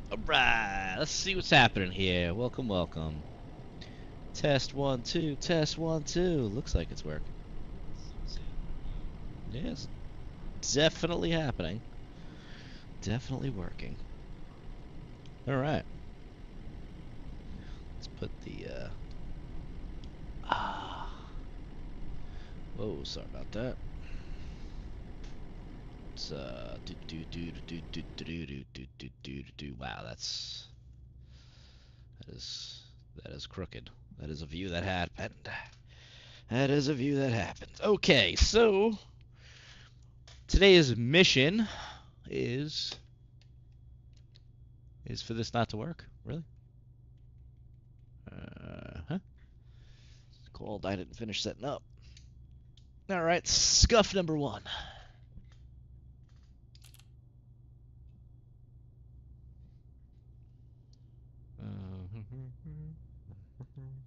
Alright, let's see what's happening here. Welcome, welcome. Test 1, 2, test 1, 2. Looks like it's working. Yes, definitely happening. Definitely working. Alright. Let's put the, Whoa, sorry about that. It's, Wow, that is crooked. That is a view that happened. That is a view that happened. Okay, so today's mission is for this not to work? Really? Huh? Cold. I didn't finish setting up. All right, scuff number 1.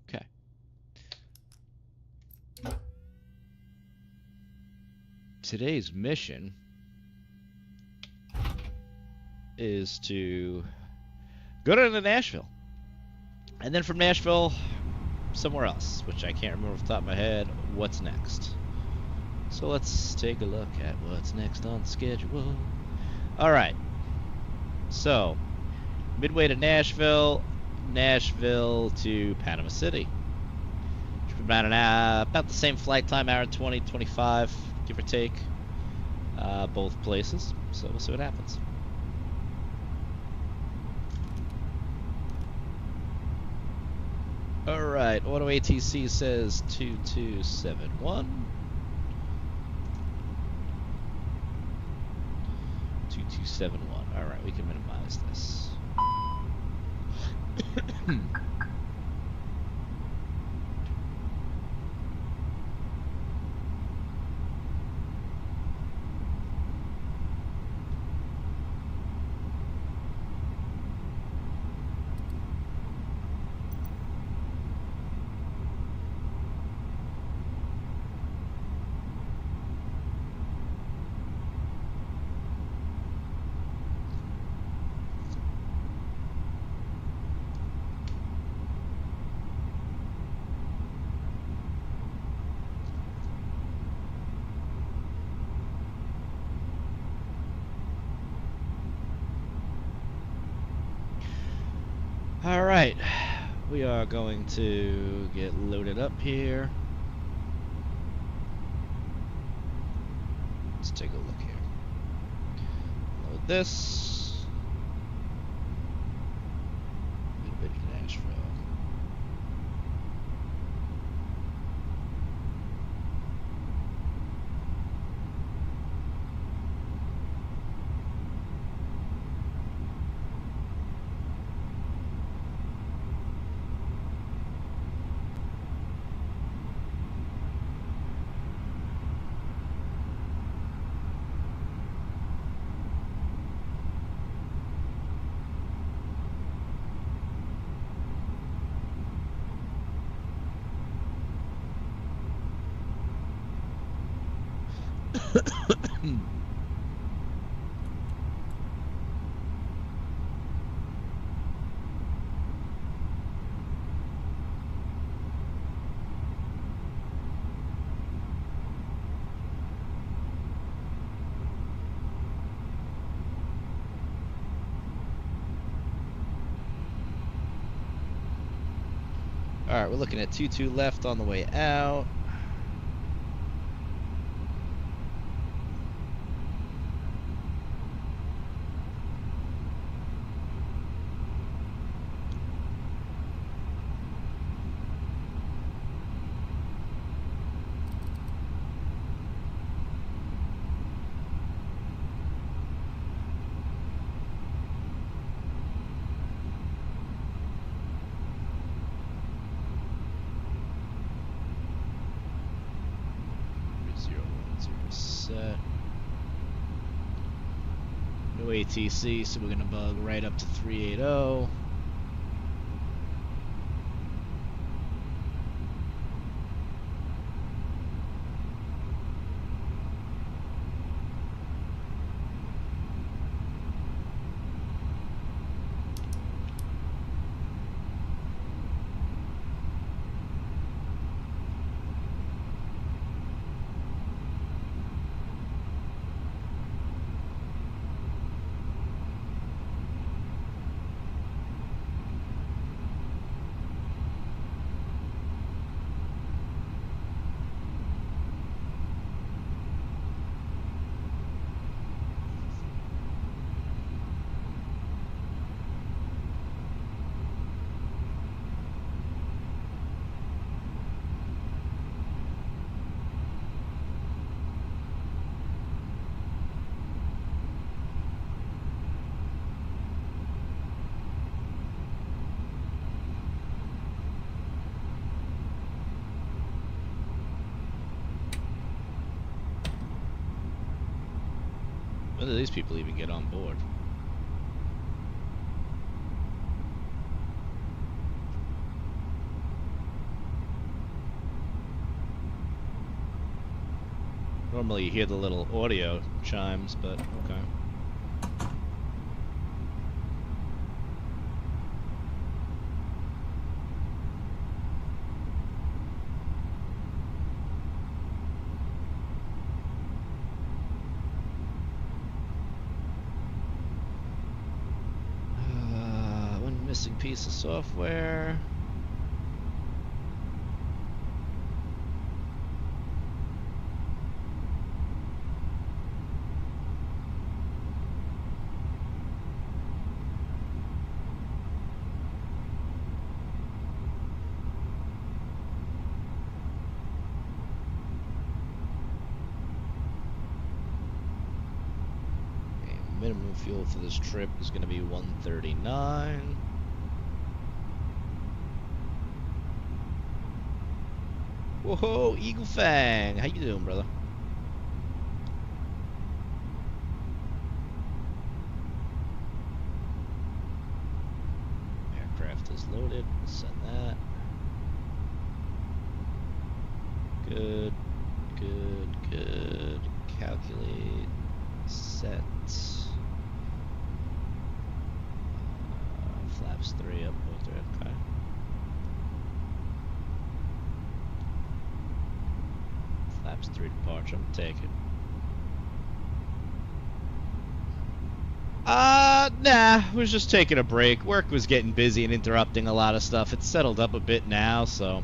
Okay. Today's mission is to go to Nashville. And then from Nashville, somewhere else, which I can't remember off the top of my head what's next. So let's take a look at what's next on schedule. All right. So, midway to Nashville, Nashville to Panama City. About an hour, about the same flight time, hour 20, 25, give or take, both places. So we'll see what happens. All right, auto ATC says 2271. 2271. All right, we can minimize this. All right, we are going to get loaded up here. Let's take a look here. Load this. Midway to Nashville. All right, we're looking at 22 left on the way out. No ATC, so we're gonna bug right up to 380. When do these people even get on board? Normally you hear the little audio chimes, but okay. One missing piece of software. Minimum fuel for this trip is going to be 139. Whoa, Eagle Fang, how you doing, brother? Aircraft is loaded. Send that. Good, good, good. Calculate. Set. Flaps 3 up, both are okay. Flaps 3 departure, I'm taking it. Nah, was just taking a break. Work was getting busy and interrupting a lot of stuff. It's settled up a bit now, so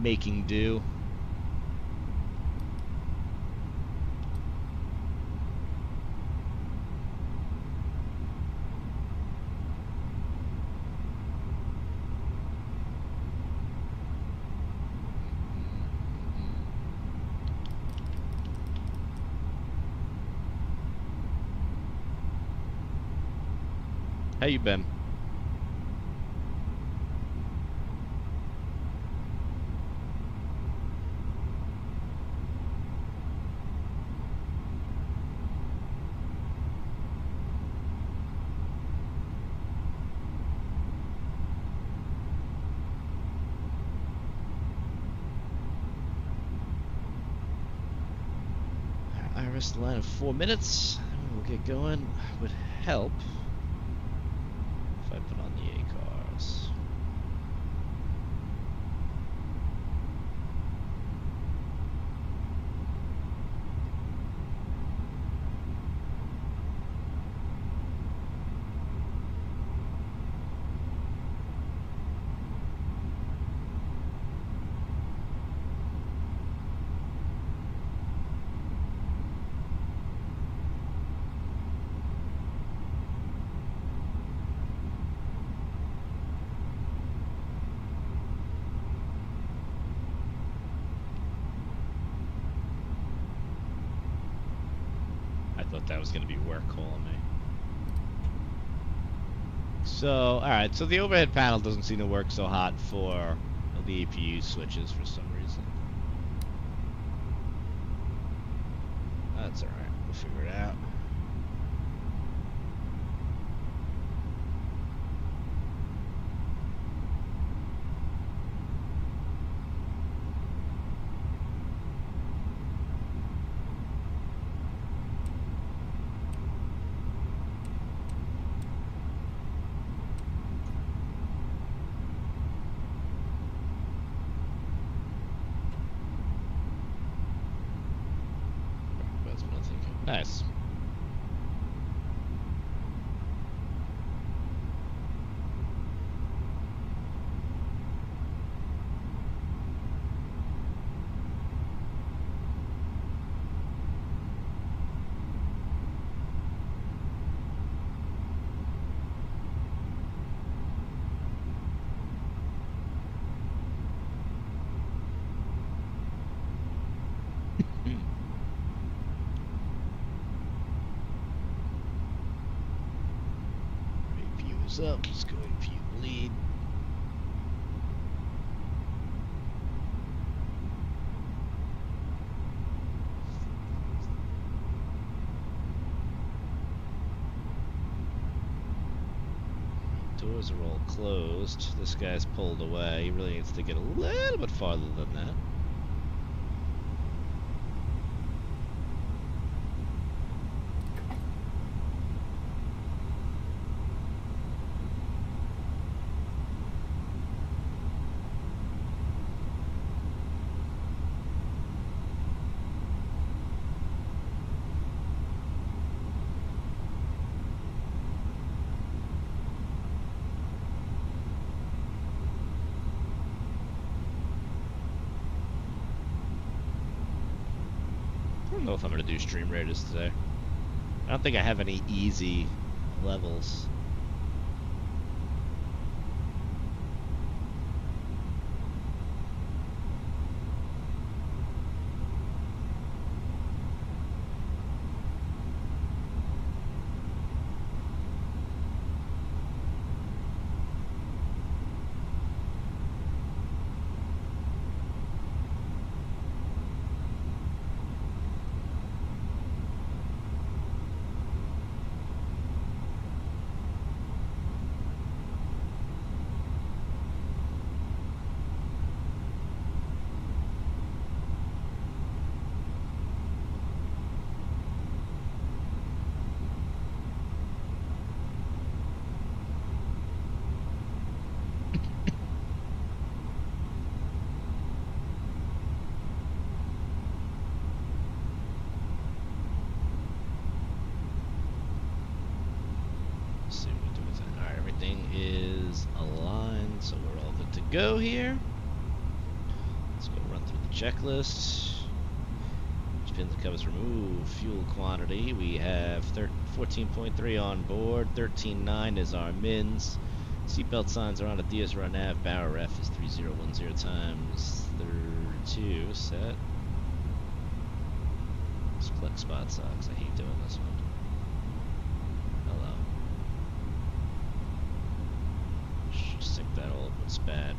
making do. How you been? I rest the line of 4 minutes. We'll get going. Would help if I put on the A cars. Thought that was going to be work calling me. So, alright, so the overhead panel doesn't seem to work so hot for the APU switches for some reason. That's alright, we'll figure it out. Nice. Up, let's go if you lead. Doors are all closed. This guy's pulled away. He really needs to get a little bit farther than that. I don't know if I'm going to do stream raiders today. I don't think I have any easy levels. Is aligned, so we're all good to go here. Let's go run through the checklist. Pins and covers removed. Fuel quantity, we have 14.3 on board. 13.9 is our mins. Seatbelt signs are on at DS run nav. Barrel ref is 3010 times 32 set. Split spot sucks. I hate doing this one. Hello. Sync that all up, it's bad.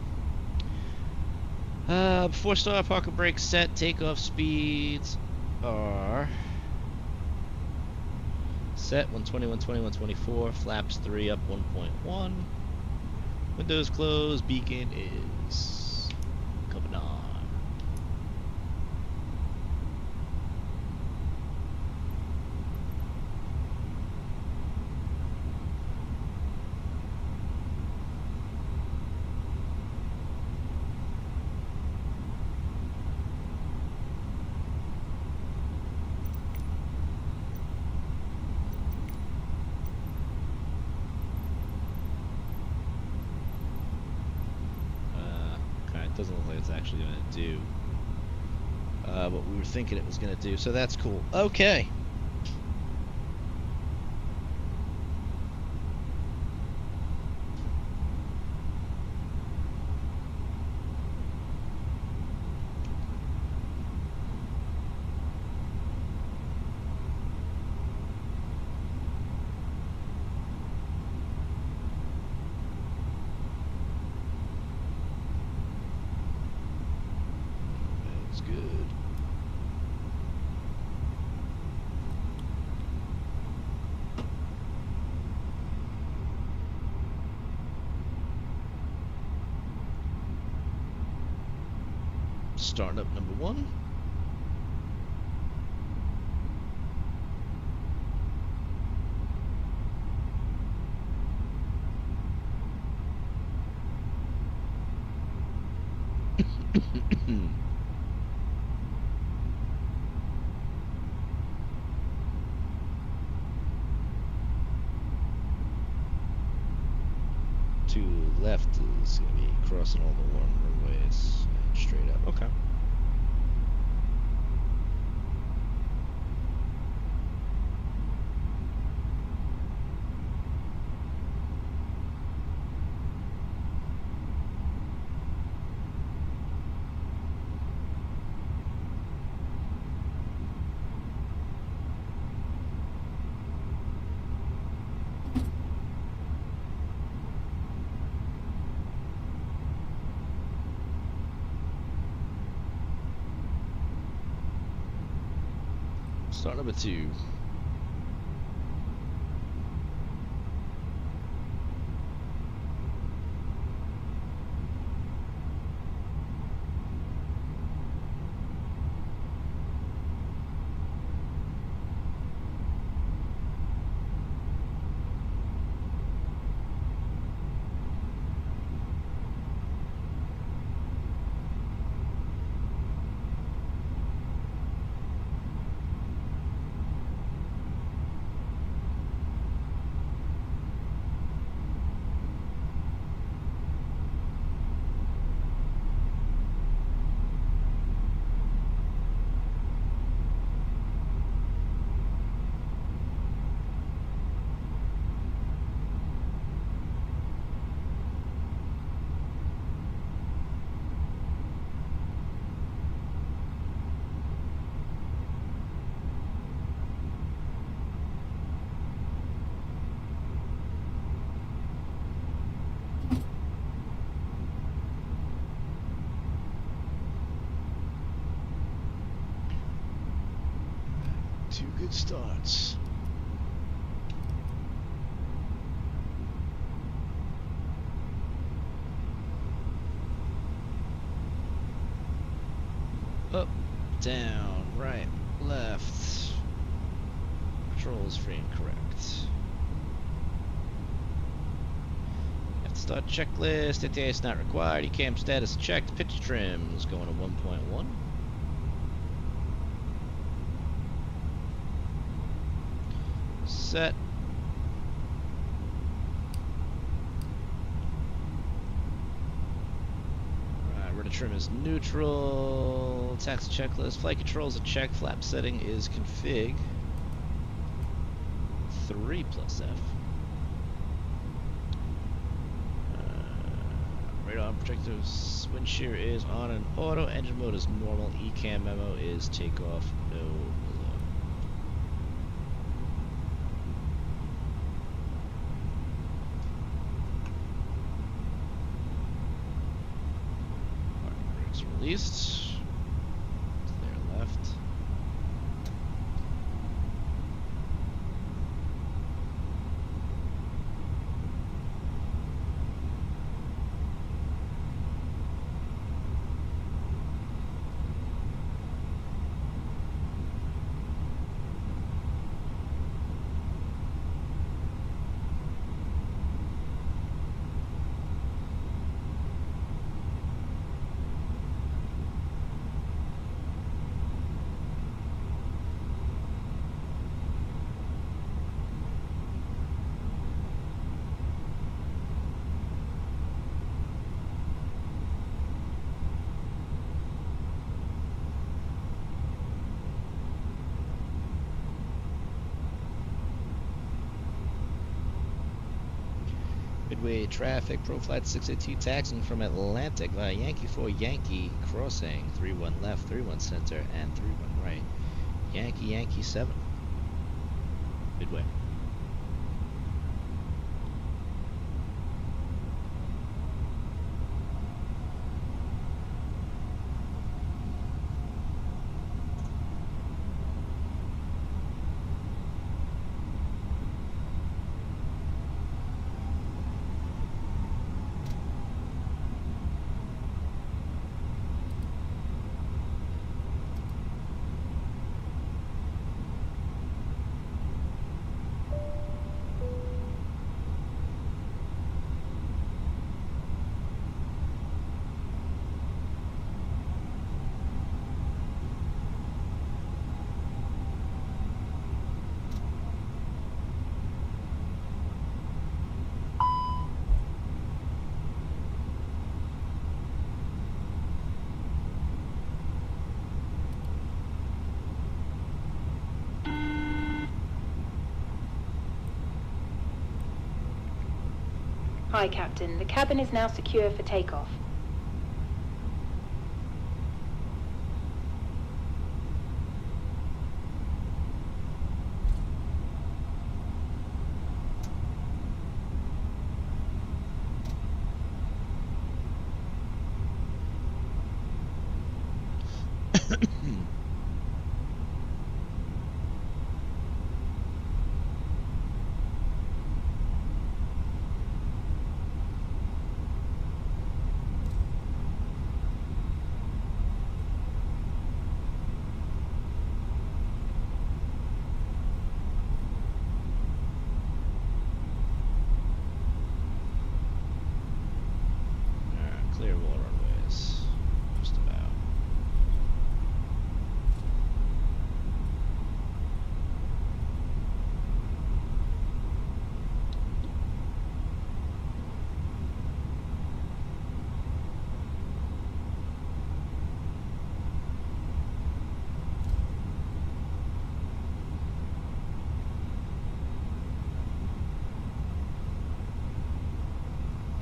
4-star parker brake set. Takeoff speeds are set 120, 120, 124. Flaps 3 up 1.1. Windows closed. Beacon is coming on. Doesn't look like it's actually going to do what we were thinking it was going to do, so that's cool. Okay. Starting up number 1. To left is going to be crossing all the warm runways and straight up. Okay. Start number 2. starts. Up, down, right, left. Controls free and correct. Have to start checklist. ATA is not required. ECAM status checked. Pitch trims going to 1.1. Set. Alright, rudder trim is neutral. Taxi checklist. Flight controls are checked. Flap setting is config. 3 plus F. Radar projectors. Wind shear is on and auto. Engine mode is normal. ECAM memo is takeoff. No. Released. Clear left. Midway traffic, Pro Flight 682 taxiing from Atlantic via Yankee 4 Yankee crossing, 31 left, 31 center, and 31 right. Yankee 7. Midway. Hi, Captain. The cabin is now secure for takeoff. Clear all runways. Just about.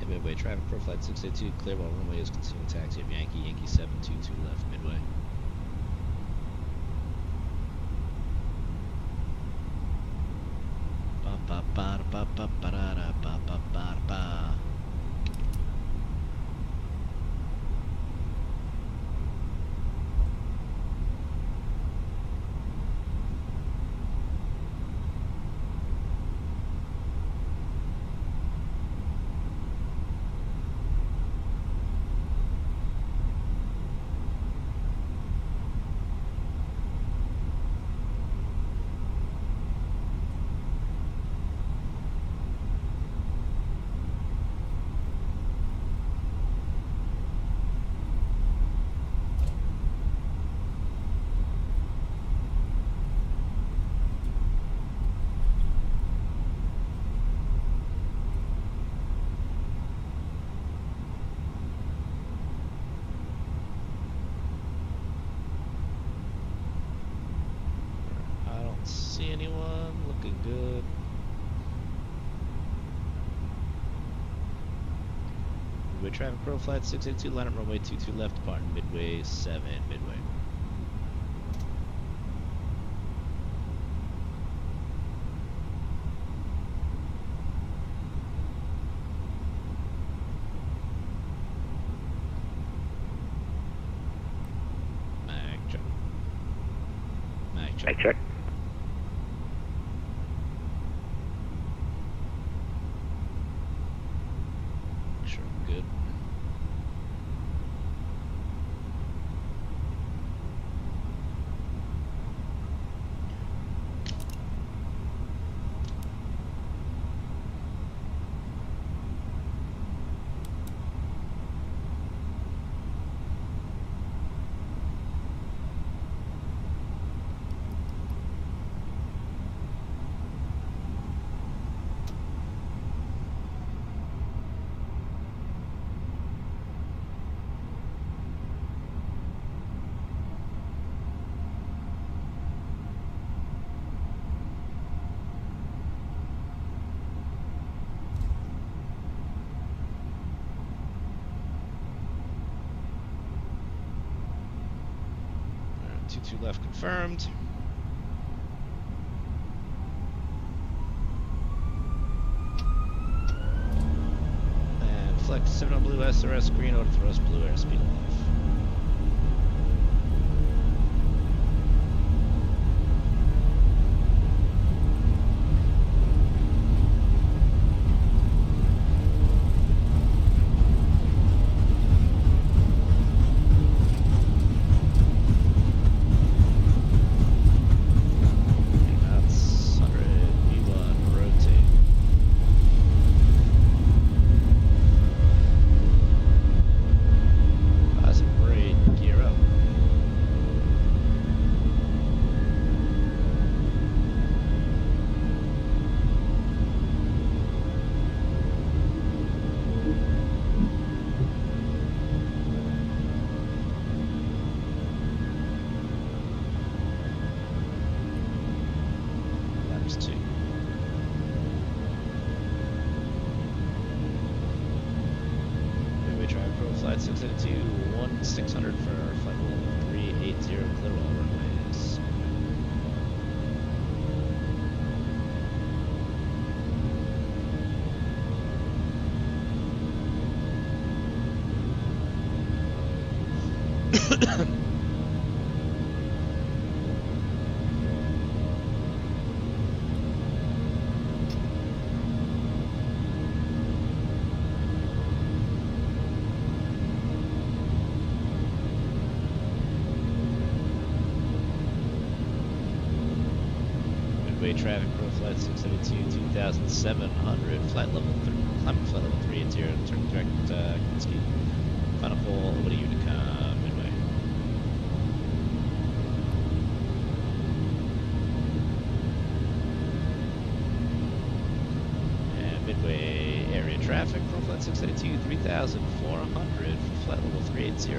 Midway traffic, Pro Flight 682, clear while runway is continuing taxi of Yankee 722 left, midway. Ba-ba-ba-da-ba-ba-ba-da-ba-ba-ba-da-ba. anyone. Looking good. Midway traffic, Pro Flight 682, line up runway 22 left, departing Midway 7, Midway. Mic check. Sure, I'm good. Alright, 22 left confirmed. And flex 7 on blue SRS, green auto thrust, blue airspeed off. That's 100 V1 rotate. Positive rate, gear up. Laps 2. Midway traffic, Pro Flight 682, 1600 for flight level 380, clear all runways. Midway traffic, Pro Flight 672, 2700, flight level 3, climbing flight level 380, turn direct, Kaminsky. Final call, what are you to come, Midway? And Midway area traffic, Pro Flight 682, 3400, flight level 380,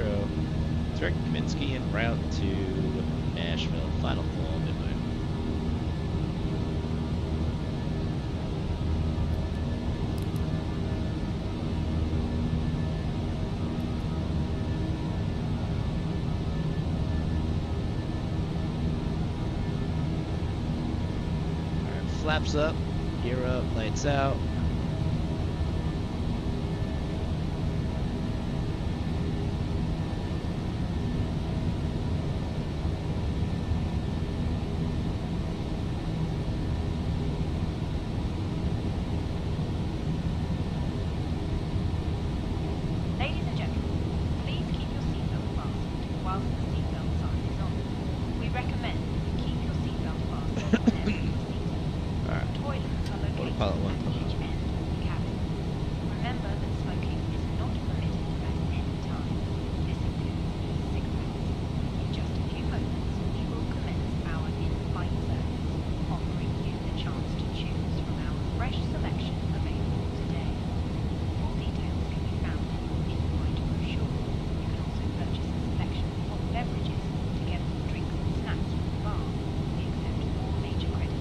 direct Kaminsky en route to Nashville. Final call, Midway. Flaps up, gear up, lights out. Ladies and gentlemen, please keep your seatbelt fastened whilst the seatbelt sign is on. We recommend that you keep your seatbelt fastened whenever you're seated. Alright. Toilets are located Autopilot one. at each end of the cabin. Remember that smoking is not permitted at any time. This includes cigarettes. In just a few moments, we will commence our in-flight service, offering you the chance to choose from our fresh selection available today. Full details can be found in your in-flight brochure. You can also purchase a selection of hot beverages together with drinks and snacks from the bar. We accept all major credit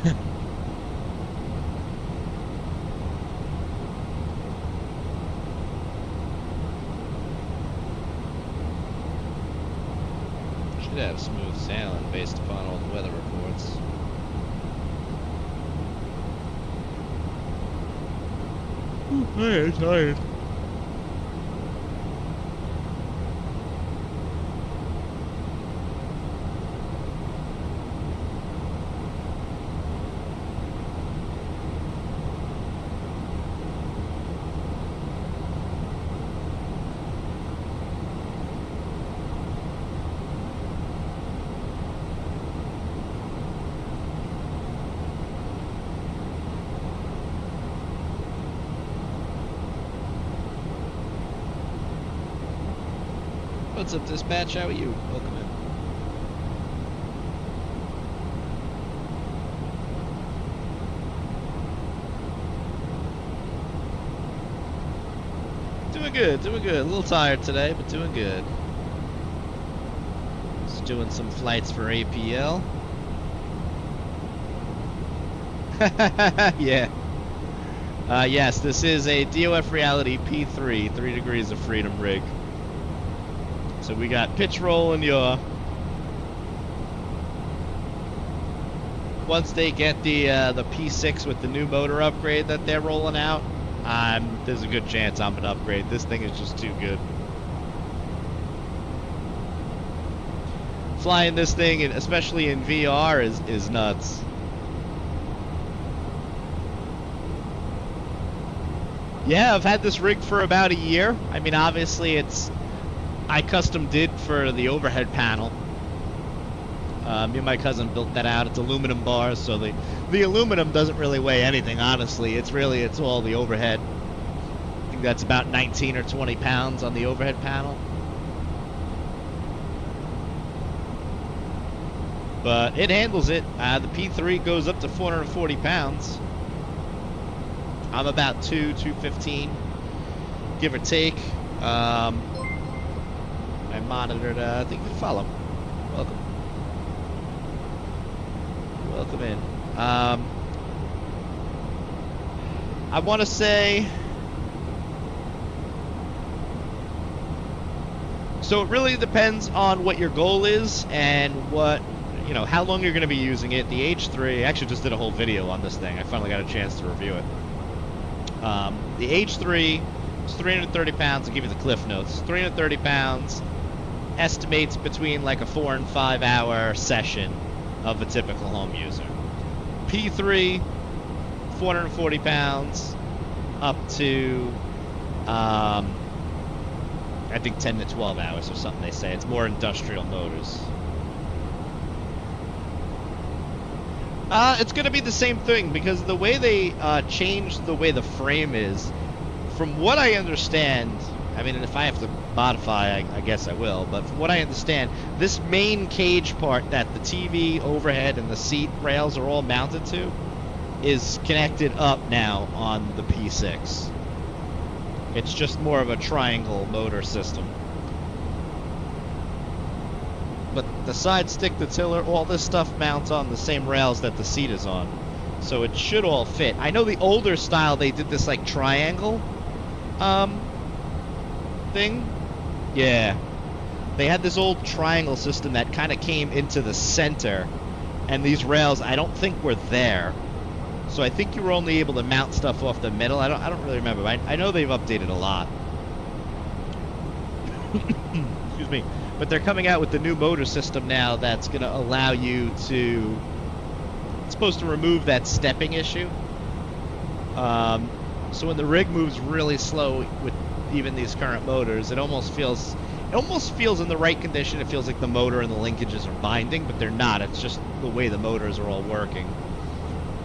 Should have smooth sailing based upon all the weather reports. I'm tired. What's up, dispatch? How are you? Welcome in. Doing good, doing good. A little tired today, but doing good. Just doing some flights for APL. Yeah. Yes, this is a DOF Reality P3, 3 degrees of freedom rig. So we got pitch roll and yaw. Once they get the P6 with the new motor upgrade that they're rolling out, there's a good chance I'm gonna upgrade. This thing is just too good. Flying this thing, especially in VR, is nuts. Yeah, I've had this rig for about a year. I mean, obviously I custom did for the overhead panel. Me and my cousin built that out. It's aluminum bars, so the aluminum doesn't really weigh anything, honestly. It's all the overhead. I think that's about 19 or 20 pounds on the overhead panel. But it handles it. The P3 goes up to 440 pounds. I'm about 215, give or take. I monitored, I think you can follow. Welcome. Welcome in. I want to say... So it really depends on what your goal is and what, how long you're going to be using it. The H3, I actually just did a whole video on this thing. I finally got a chance to review it. The H3 is 330 pounds. I'll give you the cliff notes. 330 pounds. Estimates between like a 4 and 5 hour session of a typical home user. P3, 440 pounds, up to I think 10 to 12 hours or something they say. It's more industrial motors. It's going to be the same thing because the way they changed the way the frame is, from what I understand, I mean, if I have to modify, I guess I will, but from what I understand, this main cage part that the TV, overhead, and the seat rails are all mounted to is connected up now on the P6. It's just more of a triangle motor system. But the side stick, the tiller, all this stuff mounts on the same rails that the seat is on. So it should all fit. I know the older style, they did this like triangle thing. Yeah. They had this old triangle system that kind of came into the center. And these rails, I don't think were there. So I think you were only able to mount stuff off the middle. I don't really remember. I know they've updated a lot. Excuse me. But they're coming out with the new motor system now that's going to allow you to... It's supposed to remove that stepping issue. So when the rig moves really slow with even these current motors, it almost feels in the right condition. It feels like the motor and the linkages are binding, but they're not. It's just the way the motors are all working.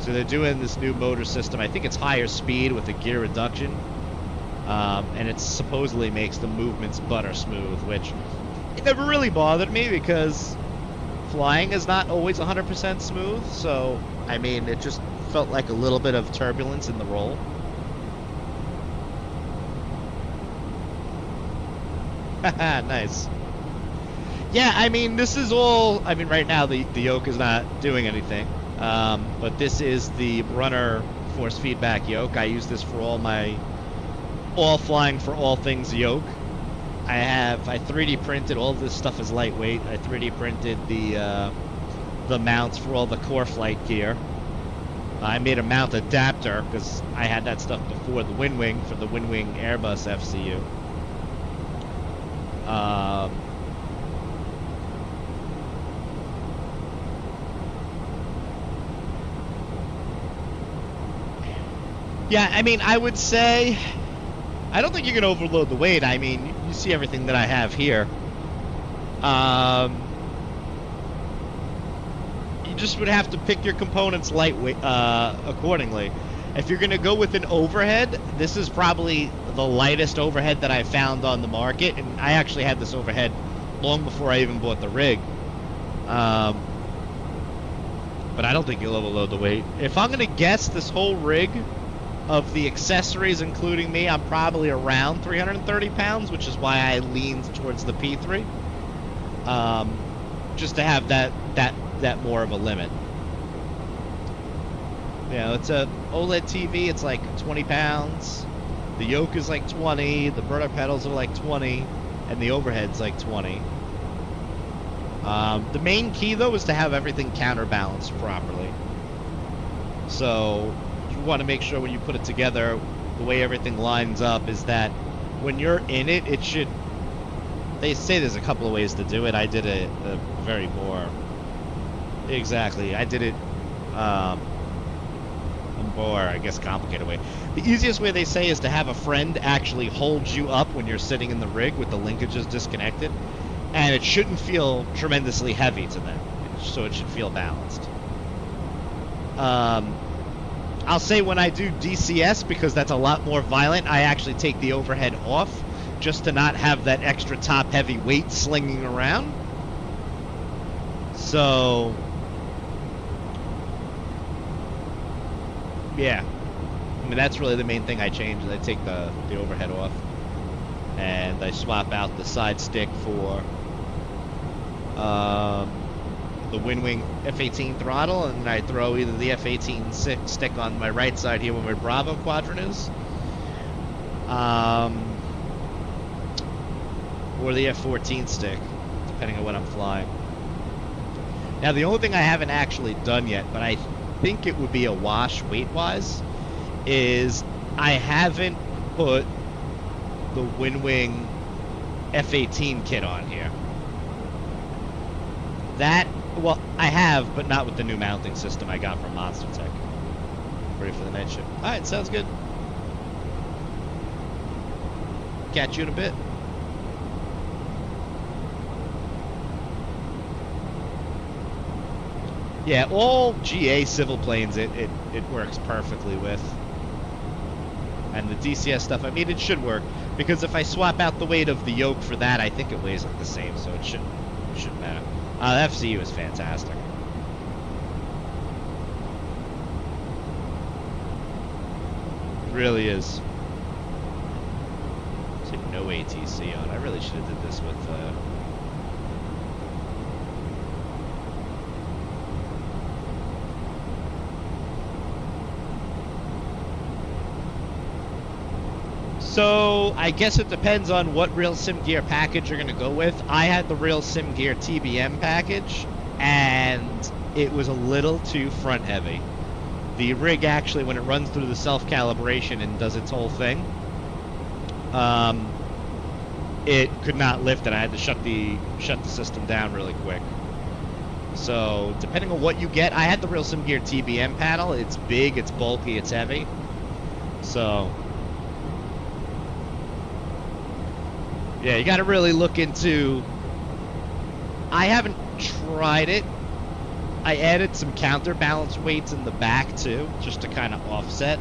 So they're doing this new motor system. I think it's higher speed with a gear reduction. And it supposedly makes the movements butter smooth, which it never really bothered me because flying is not always 100% smooth. So, I mean, it just felt like a little bit of turbulence in the roll. Nice. Yeah, I mean, this is all... I mean, right now the yoke is not doing anything. But this is the runner force feedback yoke. I use this for all flying for all things yoke. I 3D printed, all this stuff is lightweight. I 3D printed the mounts for all the core flight gear. I made a mount adapter because I had that stuff before the Wind Wing for the Wind Wing Airbus FCU. Yeah, I mean, I would say, I don't think you can overload the weight. I mean, you see everything that I have here. You just would have to pick your components lightweight accordingly. If you're going to go with an overhead, this is probably the lightest overhead that I found on the market, and I actually had this overhead long before I even bought the rig. But I don't think you'll overload the weight. If I'm going to guess, this whole rig of the accessories, including me, I'm probably around 330 pounds, which is why I leaned towards the P3, just to have that more of a limit. You know, it's a OLED TV. It's like 20 pounds. The yoke is like 20. The burner pedals are like 20, and the overhead's like 20. The main key though is to have everything counterbalanced properly. So you want to make sure when you put it together, the way everything lines up is that when you're in it, it should. They say there's a couple of ways to do it. I did it a very more. Exactly. I did it a more, I guess, complicated way. The easiest way they say is to have a friend actually hold you up when you're sitting in the rig with the linkages disconnected, and it shouldn't feel tremendously heavy to them, so it should feel balanced. I'll say when I do DCS, because that's a lot more violent, I actually take the overhead off just to not have that extra top heavy weight slinging around. So yeah, I mean, that's really the main thing I change, is I take the overhead off, and I swap out the side stick for the Wind Wing F-18 throttle, and I throw either the F-18 stick on my right side here where my Bravo quadrant is, or the F-14 stick, depending on what I'm flying. Now, the only thing I haven't actually done yet, but I think it would be a wash weight-wise, is I haven't put the Wind Wing F-18 kit on here. That, well, I have, but not with the new mounting system I got from Monster Tech. Ready for the night shift. Alright, sounds good. Catch you in a bit. Yeah, all GA civil planes it works perfectly with. And the DCS stuff, I mean, it should work. Because if I swap out the weight of the yoke for that, I think it weighs like the same, so it shouldn't matter. The FCU is fantastic. It really is. There's like no ATC on. I really should have did this with So I guess it depends on what Real Sim Gear package you're going to go with. I had the Real Sim Gear TBM package, and it was a little too front heavy. The rig actually, when it runs through the self-calibration and does its whole thing, it could not lift it. I had to shut the system down really quick. So depending on what you get, I had the Real Sim Gear TBM panel. It's big, it's bulky, it's heavy. So yeah, you got to really look into. I haven't tried it. I added some counterbalance weights in the back too, just to kind of offset.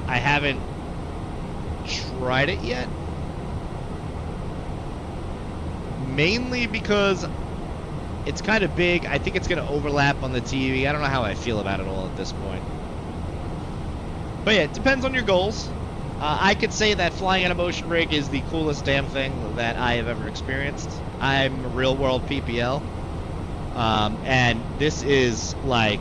I haven't tried it yet. Mainly because it's kind of big. I think it's going to overlap on the TV. I don't know how I feel about it all at this point. But yeah, it depends on your goals. I could say that flying in a motion rig is the coolest damn thing that I have ever experienced. I'm a real world PPL. And this is like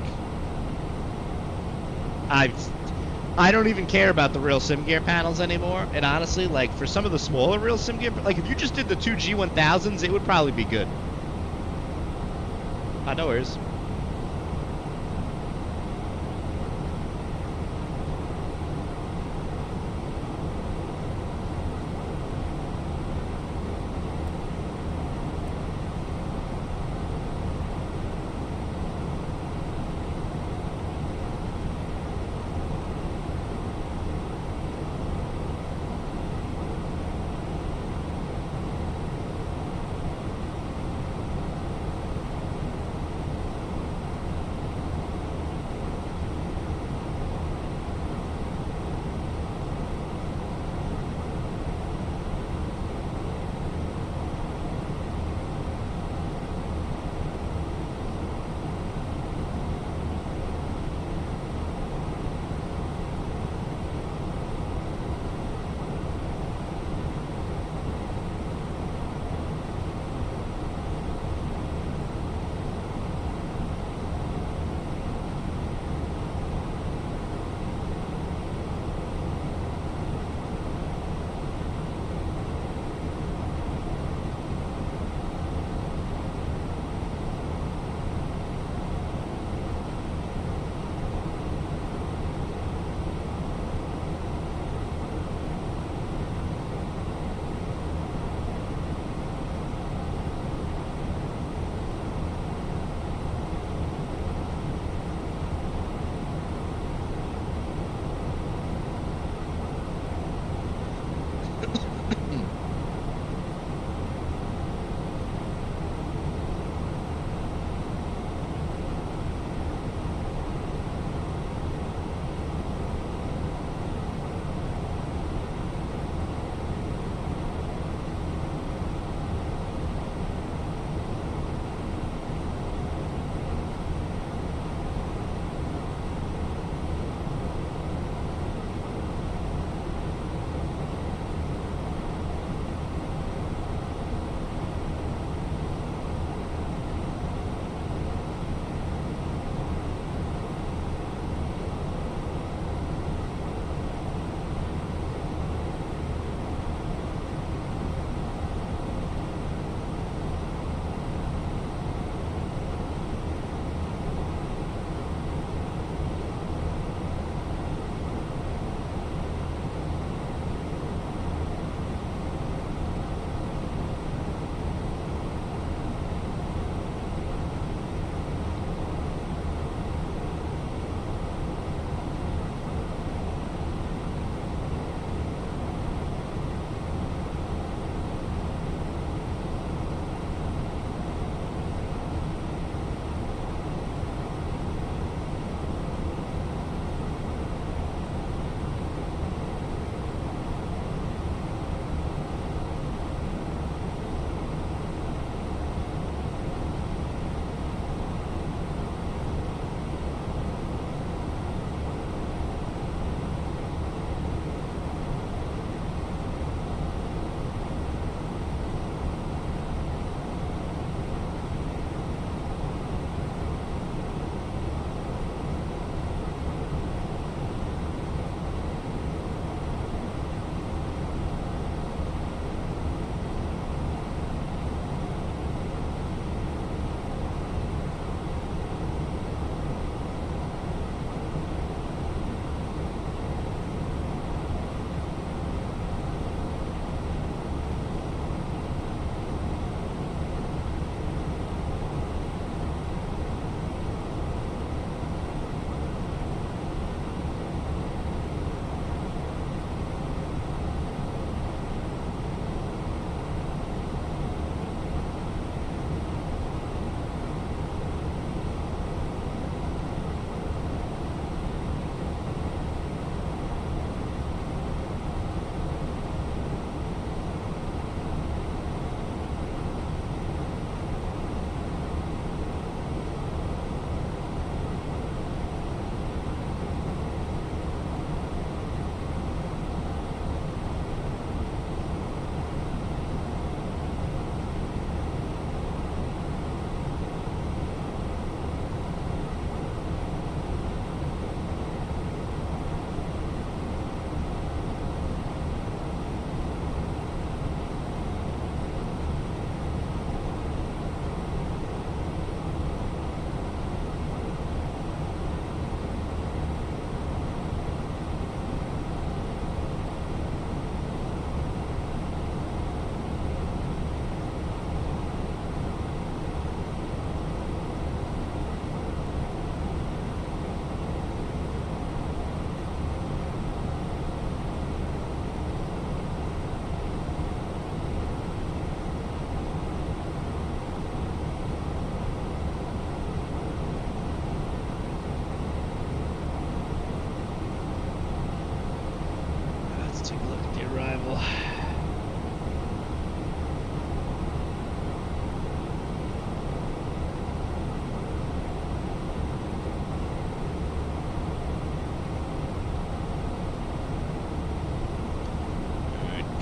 I don't even care about the real sim gear panels anymore. And honestly, like for some of the smaller real sim gear, like if you just did the two G1000s, it would probably be good. No worries.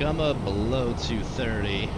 Gamma below 230.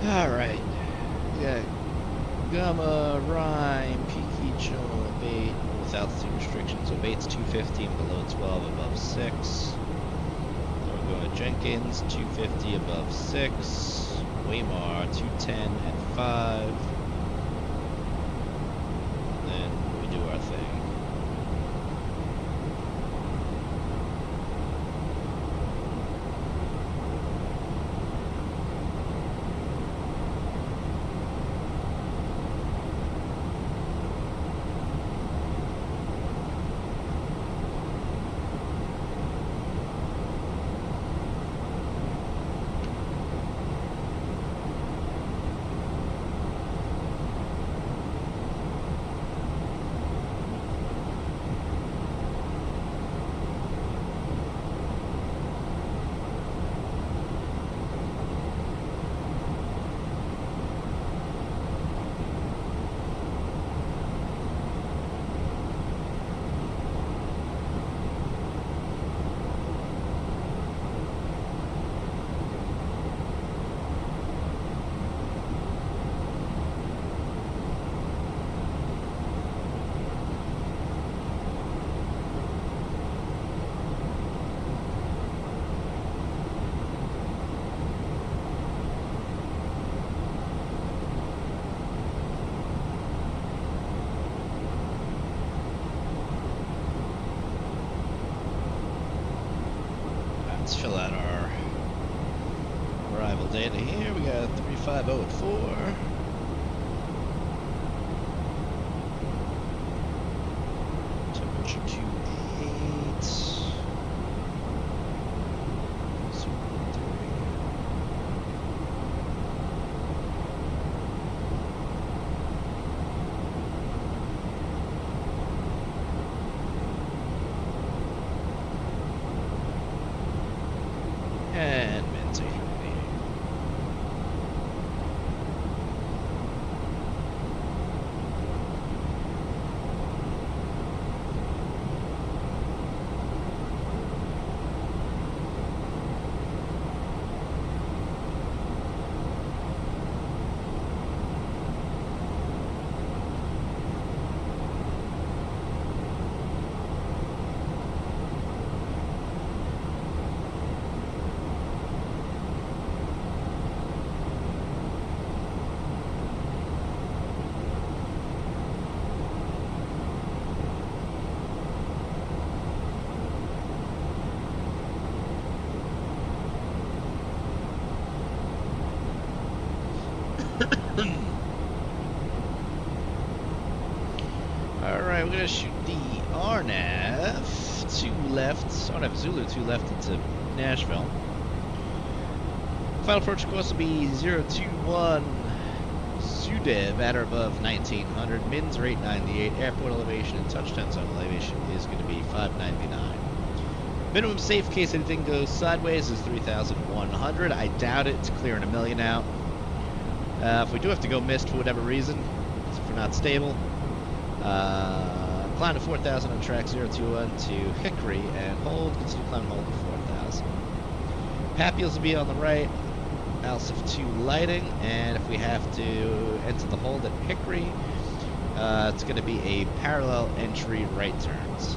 Alright. We got Gamma, Rhyme, Peaky, Chill, Abate, with altitude restrictions. Abate's 250 and below 12, above 6. Then we're going to Jenkins, 250 above 6. Waymar, 210 and 5. Then we do our thing. Let's fill out our arrival data here. We got 35084. Temperature 28. Alright, we're gonna shoot the RNAV 2 left, RNAV Zulu 2 left into Nashville. Final approach course will be 021 Sudev at or above 1900. Mins rate 98. Airport elevation and touchdown zone elevation is going to be 599. Minimum safe in case anything goes sideways is 3,100. I doubt it. It's clearing 1 million out. If we do have to go missed for whatever reason, if we're not stable, climb to 4,000 on track 021 to Hickory and hold. Continue climb and hold to 4,000. Papules will be on the right. ALSIF 2 lighting, and if we have to enter the hold at Hickory, it's going to be a parallel entry right turns.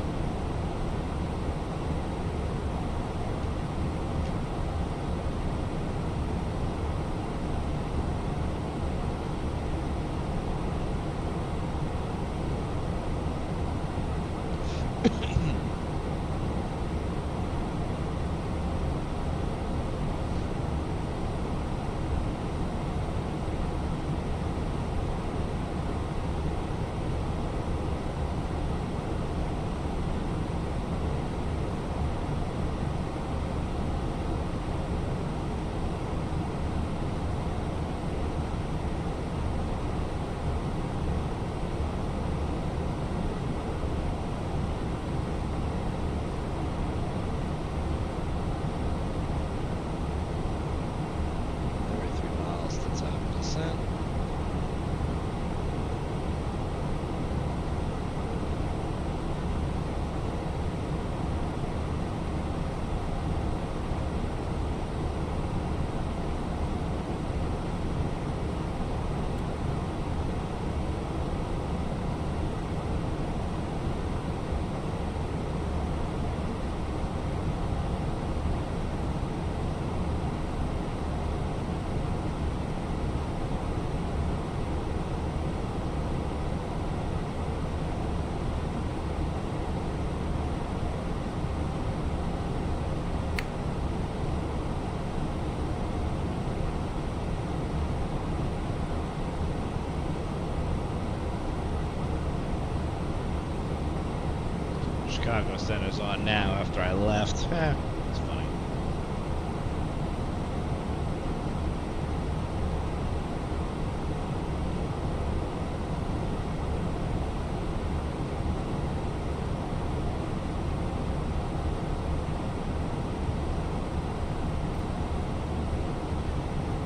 Chicago Center's on now after I left. It's funny.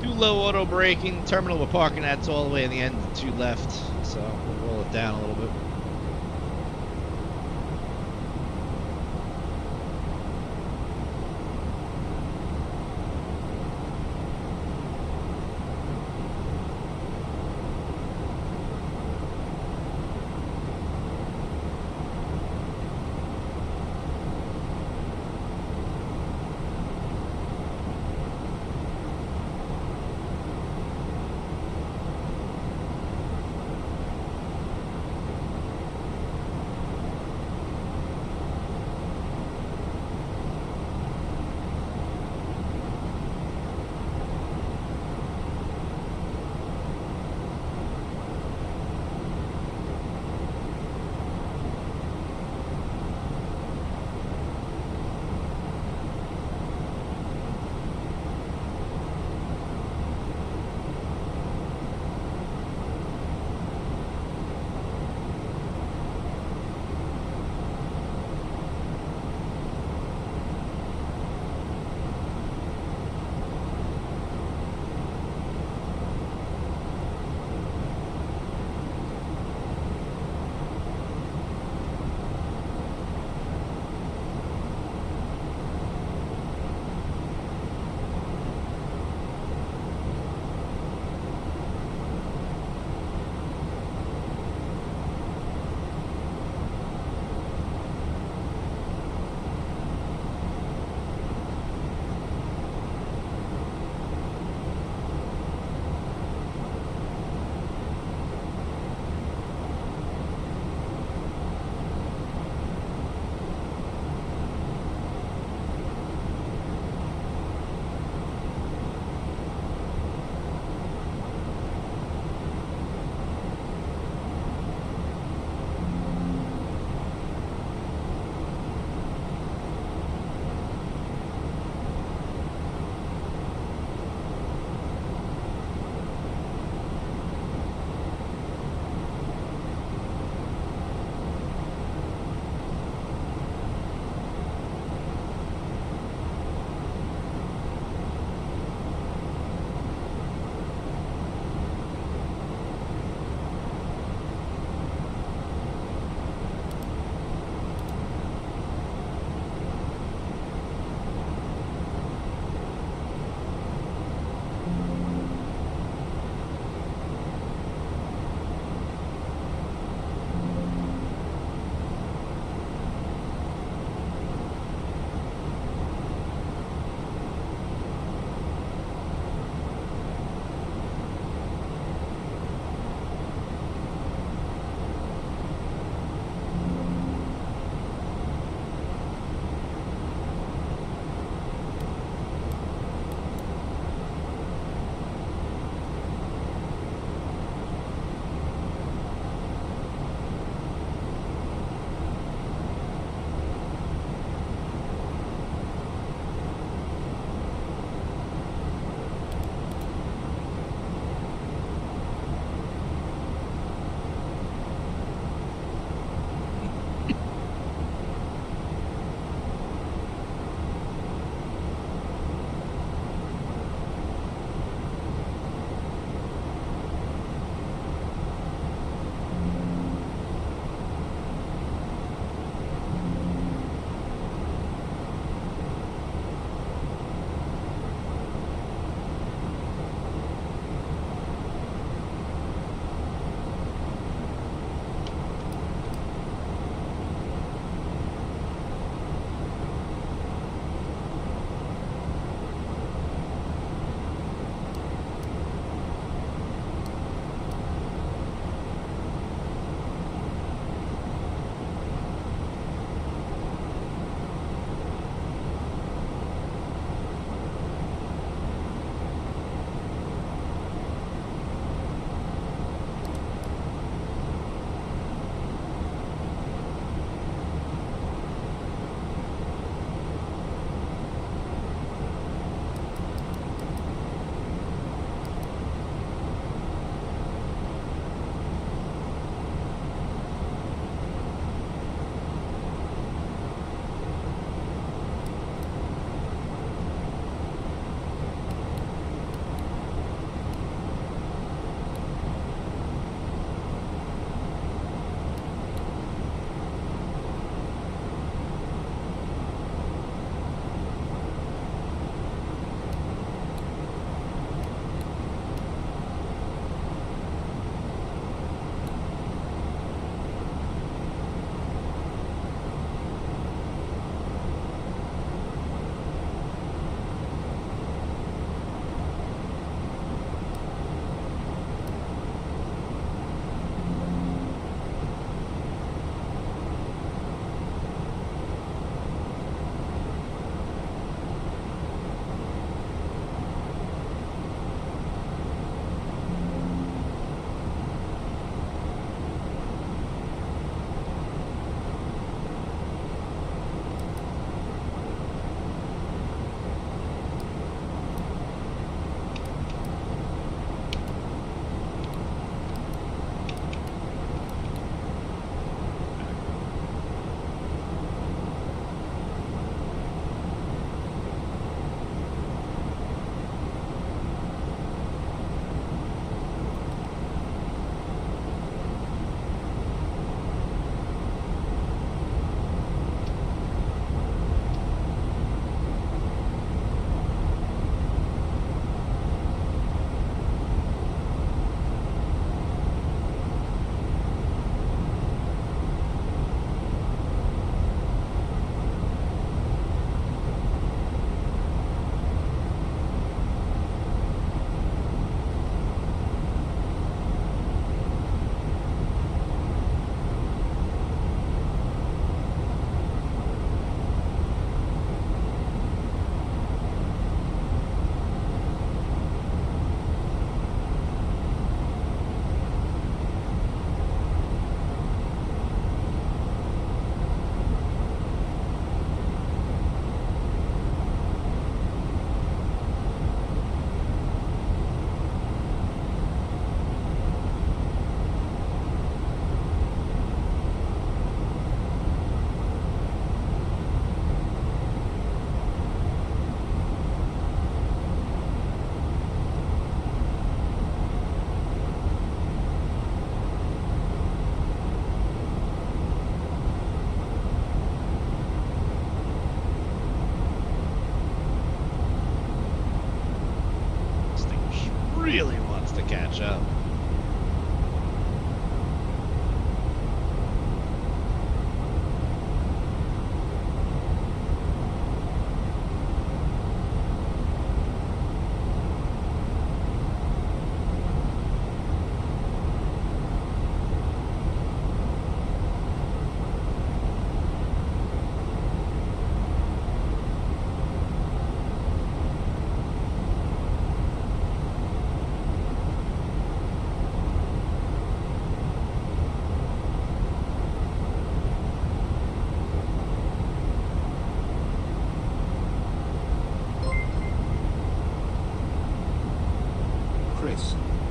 Do low auto braking. Terminal we're parking at's all the way in the end, 2 left. So we'll roll it down a little bit.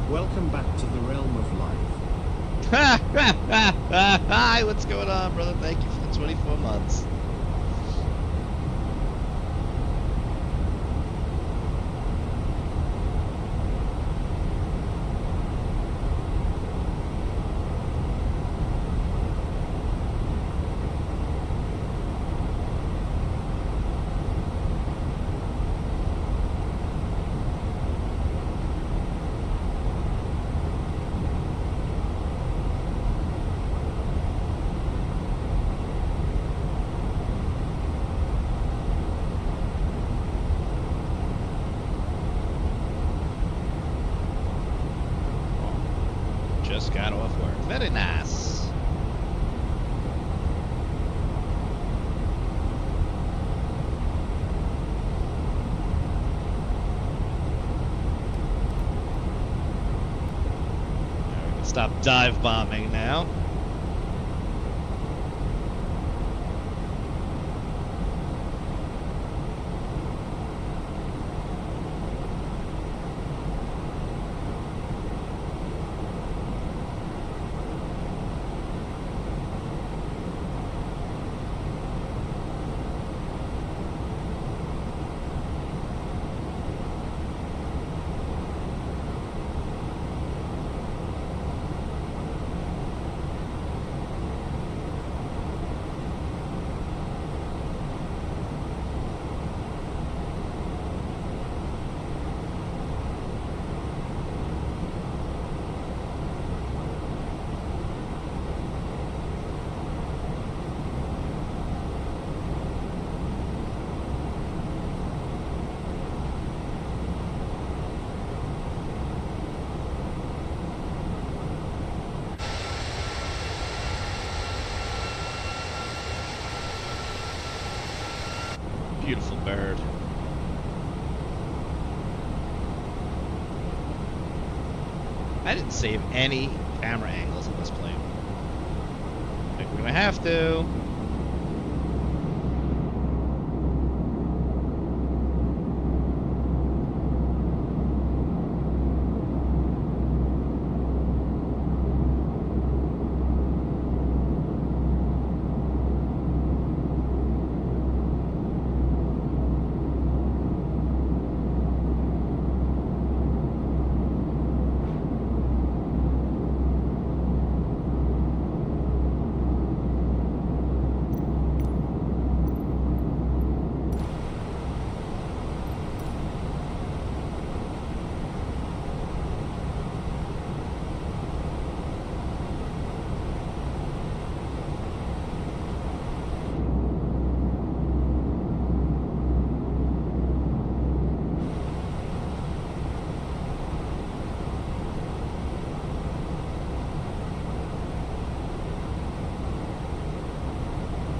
Welcome back to the realm of life. Hi, what's going on, brother? Thank you for the 24 months. Just got off work. Very nice. We can stop dive bombing now. Beautiful bird. I didn't save any camera angles in this plane. I think we're gonna have to.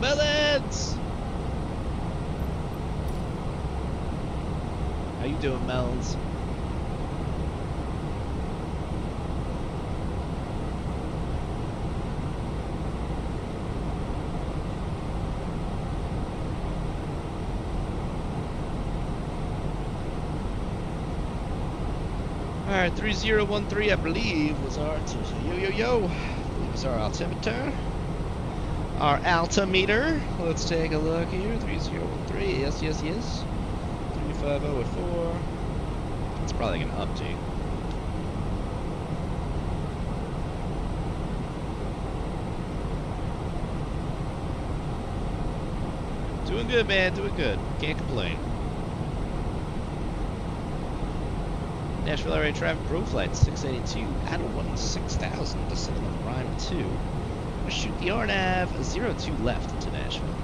Melons! How you doing, Melons? Alright, 3013 I believe was our yo. I believe was our altimeter. Our altimeter. Let's take a look here. 3013. Yes. 35004. It's probably gonna update. Doing good, man. Doing good. Can't complain. Nashville area traffic pro flight 682 out of 16,000 descending on Prime 2. Shoot the RNAV 02 left to Nashville.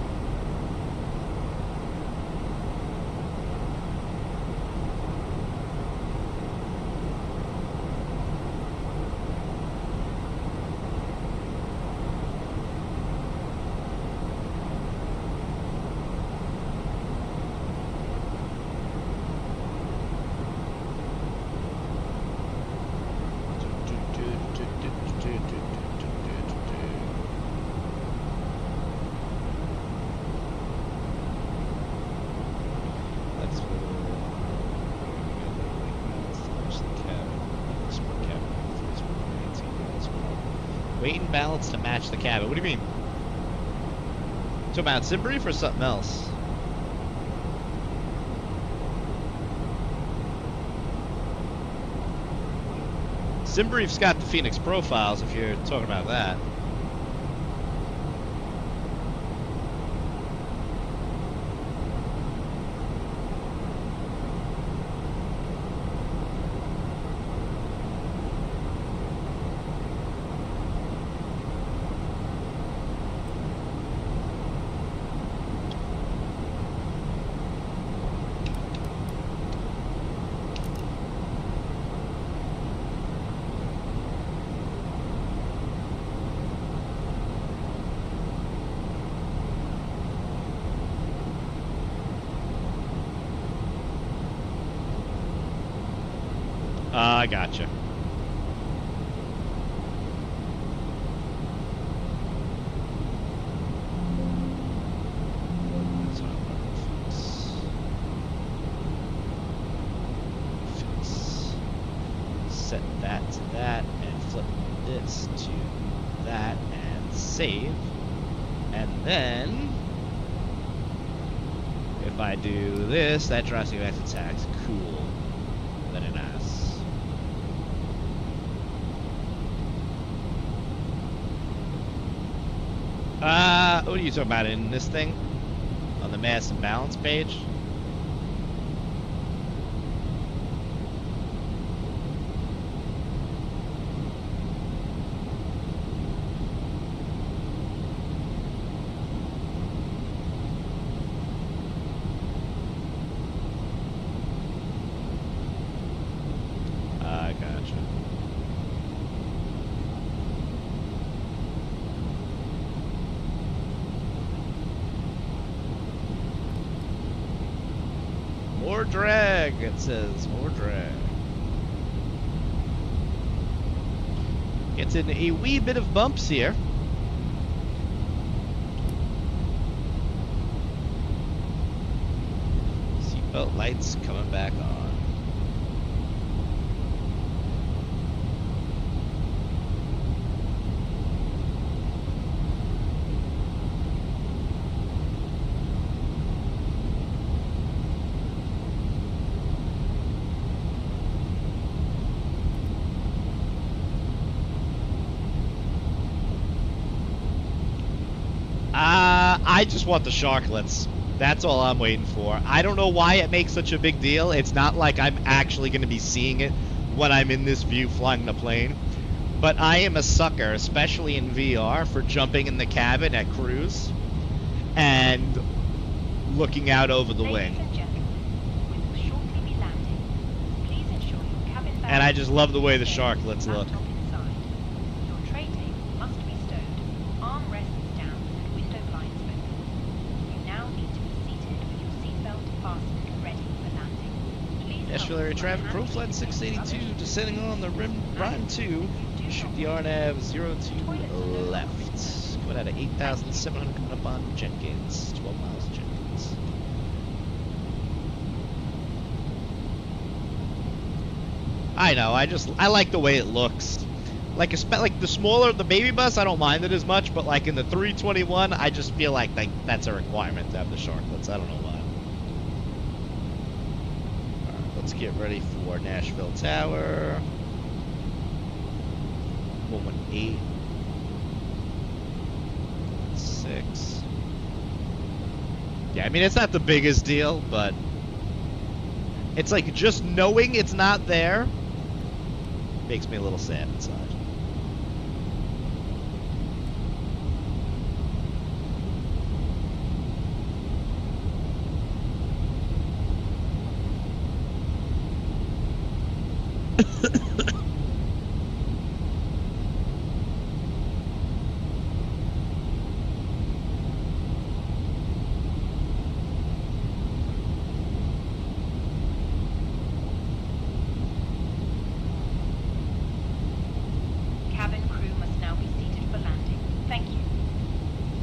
Weight and balance to match the cabin. What do you mean? Talking about sim brief or something else? Sim brief's got the Fenix profiles if you're talking about that. I gotcha. Set that to that and flip this to that and save. And then if I do this, that drives me back to tags. Cool. Very nice. What are you talking about in this thing? On the mass and balance page? Gotcha. More drag, it says. More drag. It's in a wee bit of bumps here. Seatbelt lights coming back on. I just want the sharklets. That's all I'm waiting for. I don't know why it makes such a big deal. It's not like I'm actually going to be seeing it when I'm in this view flying the plane. But I am a sucker, especially in VR, for jumping in the cabin at cruise and looking out over the wing. And I just love the way the sharklets look. Nashville area traffic, Pro Flight 682, descending on the Rime 2, shoot the RNAV 02 left. Coming out of 8,700, coming up on Jenkins, 12 miles Jenkins. I know, I like the way it looks. Like the smaller, the baby bus, I don't mind it as much, but like in the 321, I just feel like that's a requirement to have the sharklets, I don't know why. Let's get ready for Nashville Tower. 118. 6. Yeah, I mean, it's not the biggest deal, but it's like just knowing it's not there makes me a little sad inside.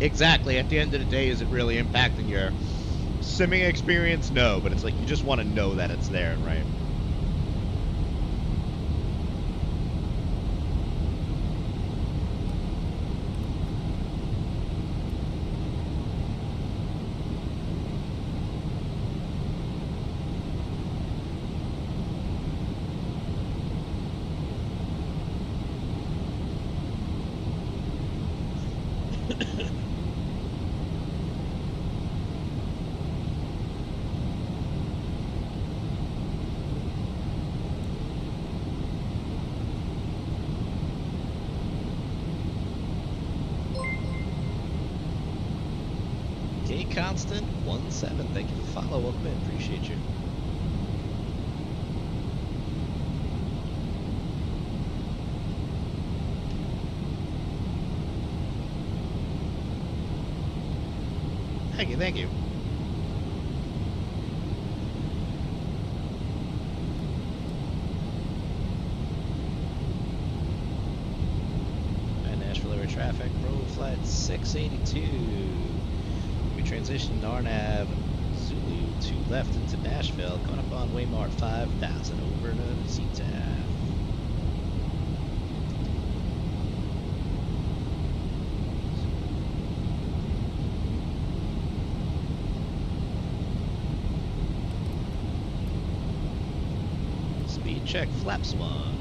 Exactly. At the end of the day, is it really impacting your simming experience? No, but it's like you just want to know that it's there, right? K Constant 17. Thank you for follow. Welcome in. Appreciate you. Thank you, thank you. And Nashville area traffic, road flight 682. We transition RNAV Zulu 2 left into Nashville, coming up on Waymart 5000 over to CTAF. Speed check, flaps 1.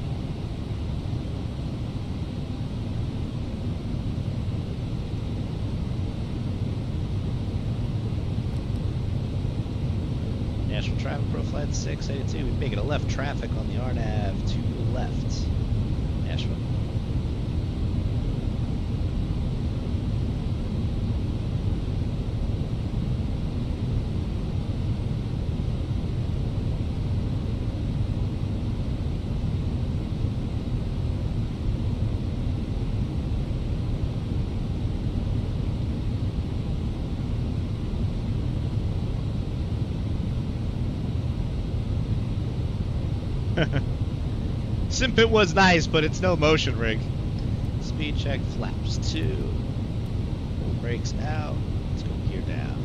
National Traffic Pro Flight 682. We make it a left traffic on the RNAV to the left. Nashville. Simpit was nice, but it's no motion rig. Speed check, flaps 2. Full brakes out. Let's go gear down.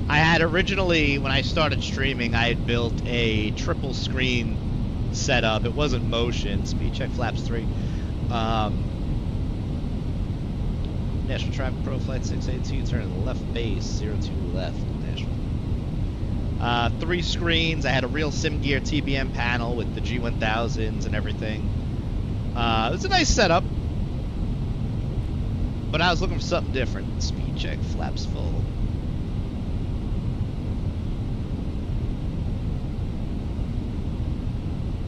I had originally, when I started streaming, I had built a triple screen setup. It wasn't motion. Speed check, flaps 3. National Traffic Pro Flight 682, turning left base, 02 left, Nashville. 3 screens. I had a real SimGear TBM panel with the G1000s and everything. It was a nice setup, but I was looking for something different. Speed check, flaps full.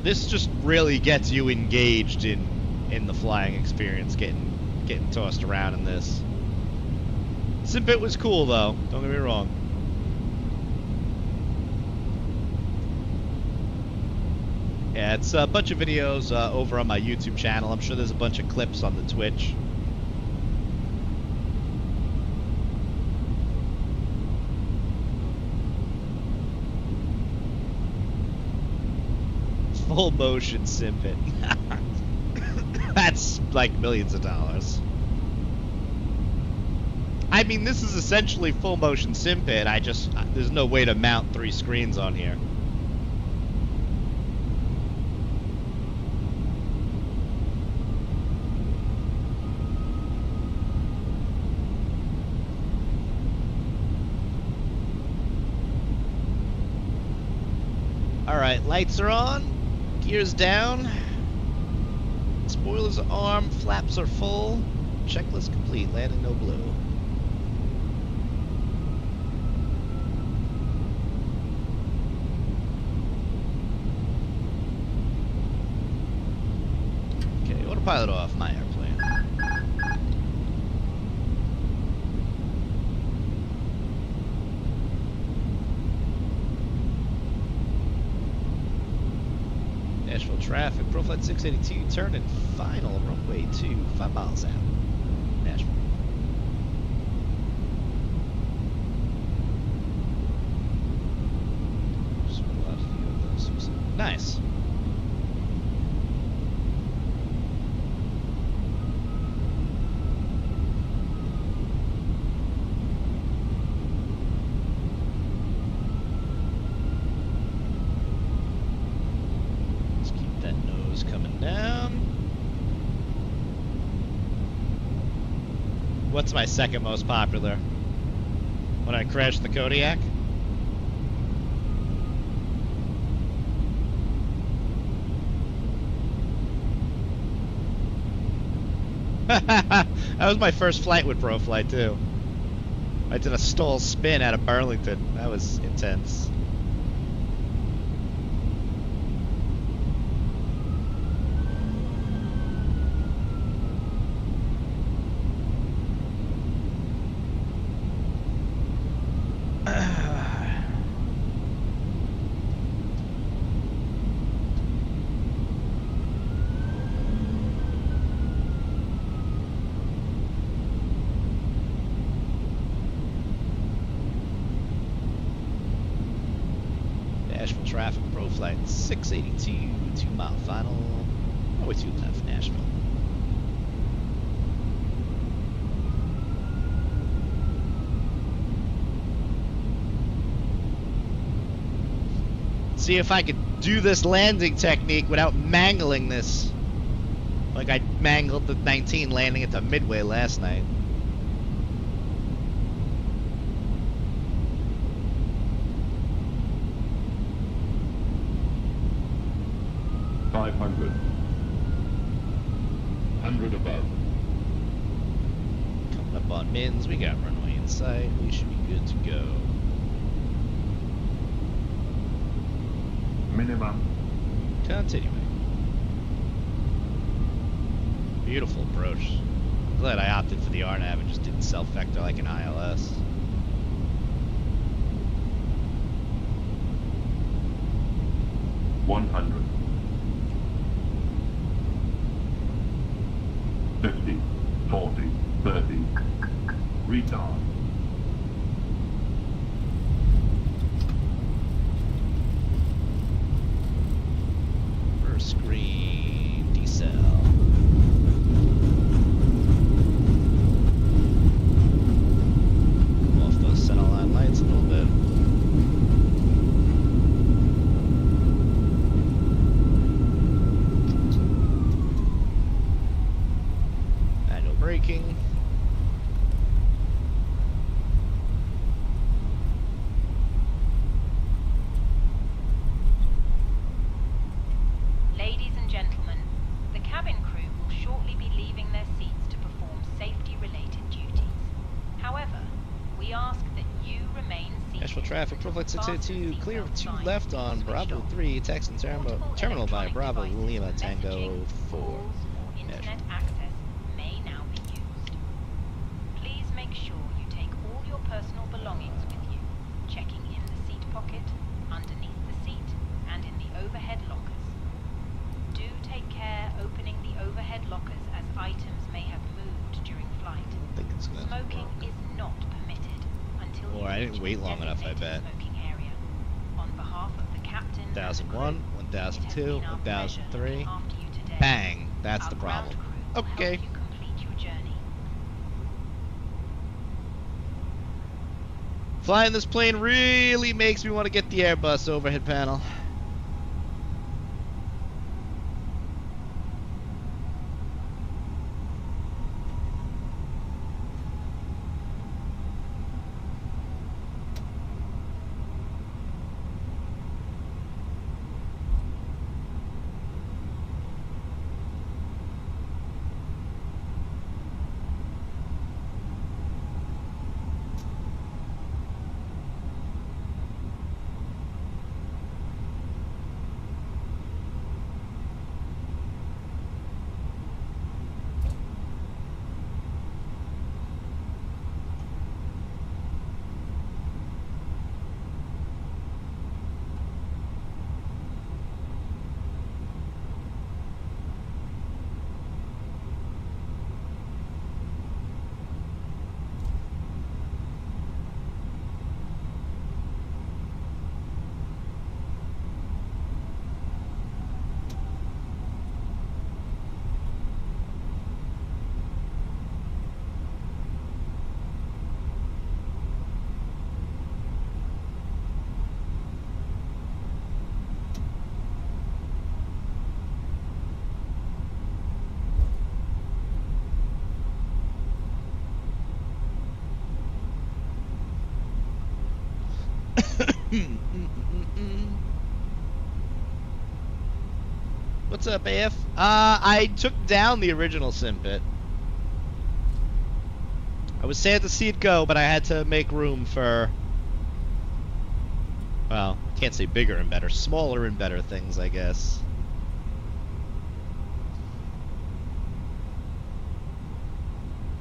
This just really gets you engaged in the flying experience, getting tossed around in this. Simpit was cool though, don't get me wrong. Yeah, it's a bunch of videos over on my YouTube channel. I'm sure there's a bunch of clips on the Twitch. Full motion Simpit. That's like millions of dollars. I mean, this is essentially full motion Simpit. There's no way to mount 3 screens on here. Alright, lights are on. Gears down. Spoilers are armed. Flaps are full. Checklist complete. Landing no blue. Okay, autopilot off my airplane. Nashville traffic, Pro Flight 682, turning final, runway 2, 5 miles out. Nashville. Nice. What's my second most popular? When I crashed the Kodiak? That was my first flight with ProFlight too. I did a stall spin out of Burlington. That was intense. Nashville traffic, ProFlight 682, 2 mile final. Oh, it's 2 left, Nashville. See if I could do this landing technique without mangling this. Like I mangled the 19 landing at the Midway last night. $500. 100 above. Coming up on Mins, we got runway in sight. We should be good to go. Minimum. Continuing. Beautiful approach. Glad I opted for the RNAV and just didn't self-vector like an ILS. $100. 50, 40, 30. Retard. First screen, decel. Off those center line lights a little bit. Manual braking. Ladies and gentlemen, the cabin crew will shortly be leaving their seats to perform safety-related duties. However, we ask that you remain seated. Nashville traffic, ProFlight Fasten 682, clear of 2 seatbelt left signs on switched Bravo off. 3, taxing terminal by Portable Bravo electronic Lima devices, Tango messaging, 4. calls, or internet access may now be used. Please make sure you take all your personal belongings with you, checking in the seat pocket, underneath the seat, and in the overhead lockers. Do take care opening the overhead lockers as items may have moved during flight. I think it's gonna Smoking work. is not permitted until you Or I didn't reach wait the long enough, I designated bet. smoking area. On behalf of the captain and the 1001, crew, 1002, it has been our pleasure 1003. looking after you today. Bang! That's Our the ground problem. crew will Okay. help you complete your journey. Flying this plane really makes me want to get the Airbus overhead panel. What's up, AF? I took down the original sim pit. was sad to see it go, but I had to make room for, well, can't say bigger and better, smaller and better things, I guess.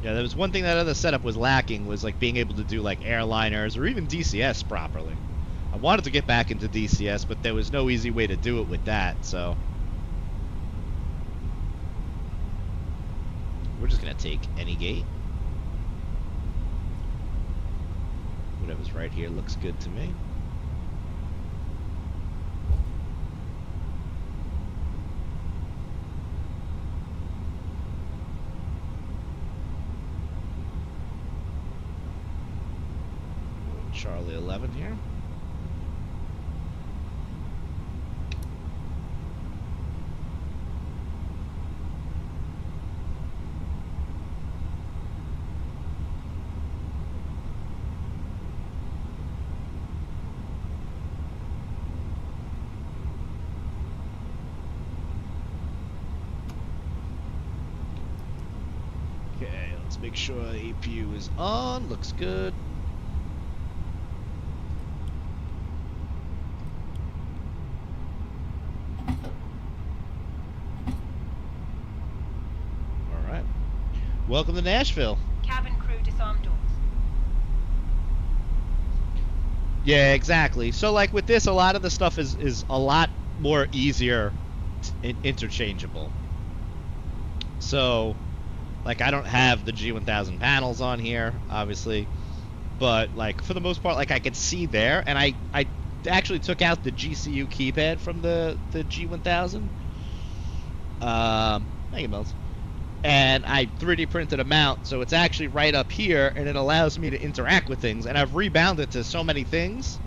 Yeah, there was one thing that other setup was lacking, was like being able to do like airliners or even DCS properly. I wanted to get back into DCS, but there was no easy way to do it with that, so we're just gonna take any gate. Whatever's right here looks good to me. Charlie 11 here. Okay, let's make sure APU is on. Looks good. Welcome to Nashville. Cabin crew disarm doors. Yeah, exactly. So, like, with this, a lot of the stuff is a lot more easier interchangeable. So, like, I don't have the G1000 panels on here, obviously. But, like, for the most part, like, I could see there. And I actually took out the GCU keypad from the G1000. Thank you, Mills. And I 3D printed a mount, so it's actually right up here, and it allows me to interact with things. And I've rebounded to so many things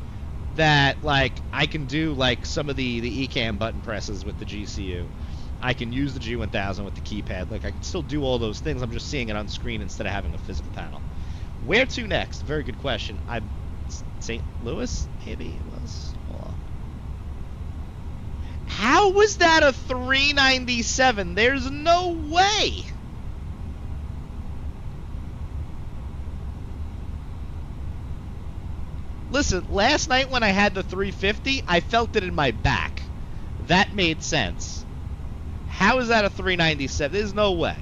that, like, I can do, like, some of the ECAM button presses with the GCU. I can use the G1000 with the keypad. Like, I can still do all those things. I'm just seeing it on screen instead of having a physical panel. Where to next? Very good question. St. Louis, maybe it was. How was that a 397? There's no way. Listen, last night when I had the 350, I felt it in my back. That made sense. How is that a 397? There's no way.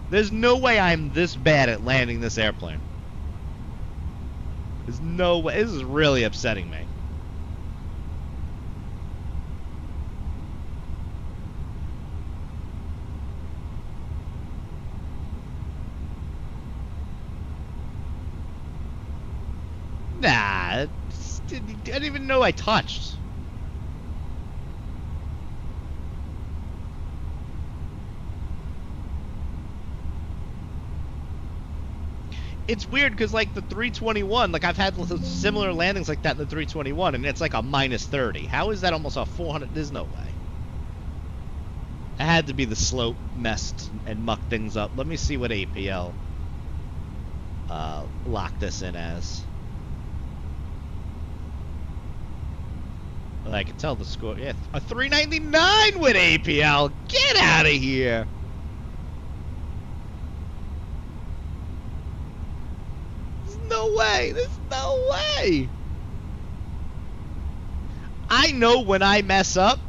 There's no way I'm this bad at landing this airplane. There's no way. This is really upsetting me. Nah, I didn't even know I touched. It's weird because, like, the 321, like, I've had similar landings like that in the 321, and it's like a minus 30. How is that almost a 400? There's no way. It had to be the slope messed and mucked things up. Let me see what APL locked this in as. I can tell the score. Yeah, a 399 with APL. Get out of here. There's no way. There's no way. I know when I mess up,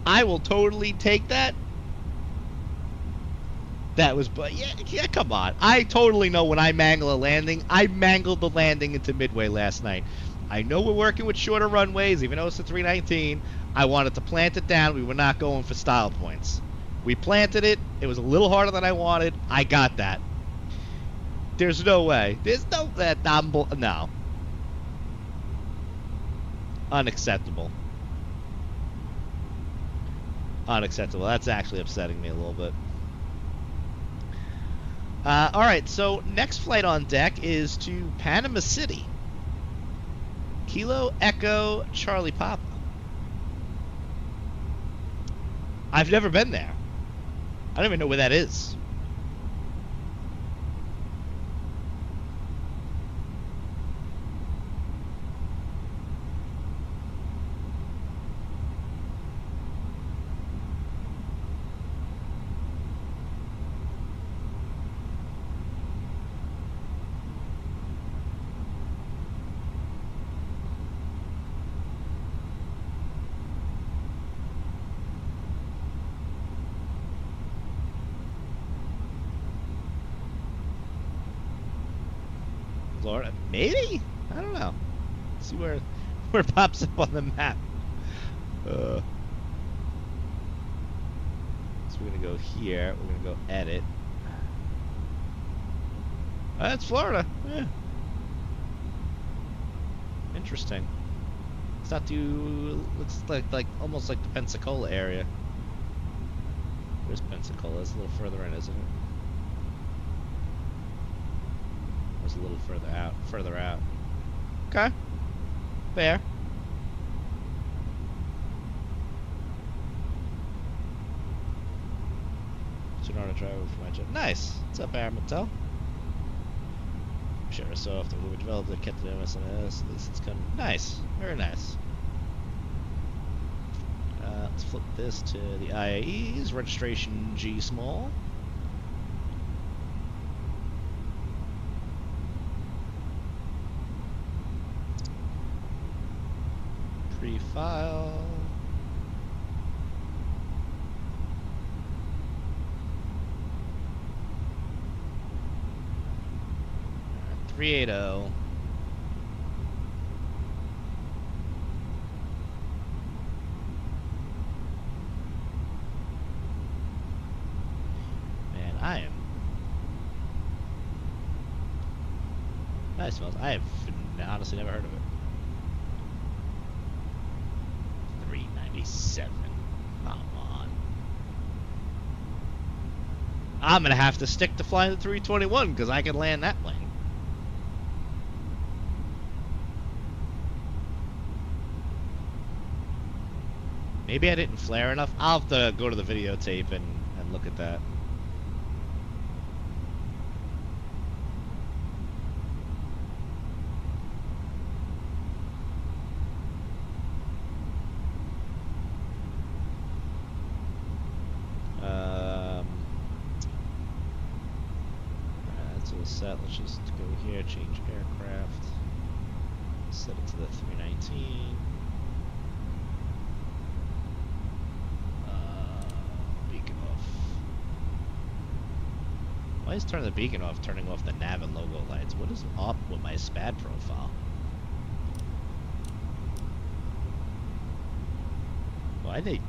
I will totally take that. That was, but yeah, come on. I totally know when I mangle a landing. I mangled the landing into Midway last night. I know we're working with shorter runways, even though it's a 319. I wanted to plant it down. We were not going for style points. We planted it. It was a little harder than I wanted. I got that. There's no way. There's no that. No. Unacceptable. Unacceptable. That's actually upsetting me a little bit. All right. So next flight on deck is to Panama City. Kilo Echo Charlie Papa. I've never been there. I don't even know where that is. Florida. Maybe? I don't know. Let's see where it pops up on the map. So we're gonna go here. We're gonna go edit. That's Florida. Yeah. Interesting. It's not too. Looks like almost like the Pensacola area. Where's Pensacola? It's a little further in, isn't it? It's a little further out. Further out. Okay. Fair. Sonora driver for my jet. Nice. What's up, Aaron Mattel? Share a software we developed it, kept the MSNS. This is kind of nice. Very nice. Let's flip this to the IAEs. Registration G small. Pre-file. 380. Man, I am. That smells. I have honestly never heard of it. 397. Come on. I'm gonna have to stick to flying the 321 because I can land that plane. Maybe I didn't flare enough. I'll have to go to the videotape and look at that. That's all set. Let's just go here, change aircraft. Set it to the 319. Why is turning the beacon off, turning off the nav and logo lights? What is up with my SPAD profile? Why they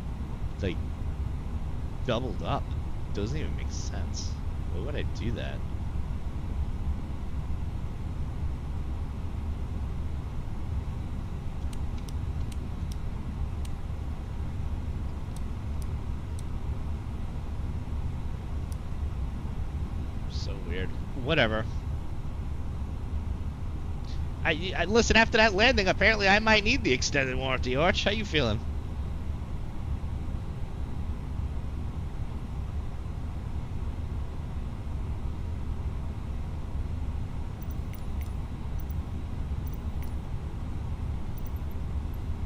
doubled up? Doesn't even make sense. Why would I do that? Weird. Whatever. I listen, after that landing, apparently I might need the extended warranty. Arch, how you feeling?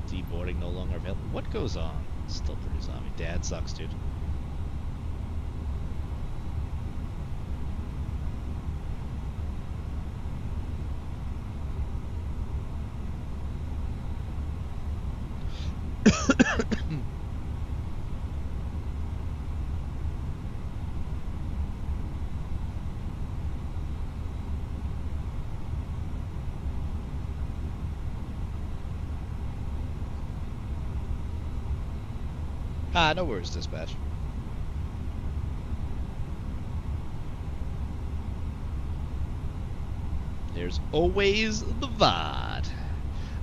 Deboarding no longer available. What goes on? Still pretty zombie. Dad sucks, dude. No worries, dispatch. There's always the VOD.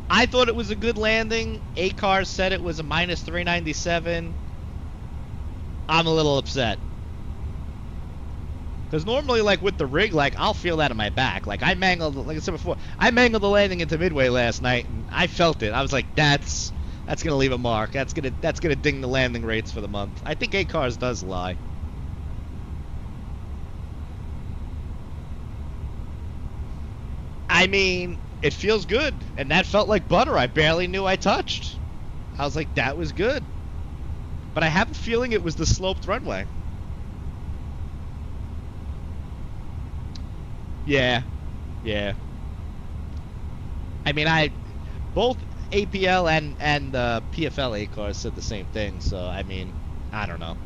I thought it was a good landing. ACAR said it was a minus 397. I'm a little upset. Because normally, like, with the rig, like, I'll feel that in my back. Like, I mangled, like I said before, I mangled the landing into Midway last night, and I felt it. I was like, that's gonna leave a mark. That's gonna ding the landing rates for the month. I think ACARS does lie. I mean, it feels good, and that felt like butter. I barely knew I touched. I was like, that was good. But I have a feeling it was the sloped runway. Yeah. I mean, both APL and PFL ACARS said the same thing, so I mean, I don't know.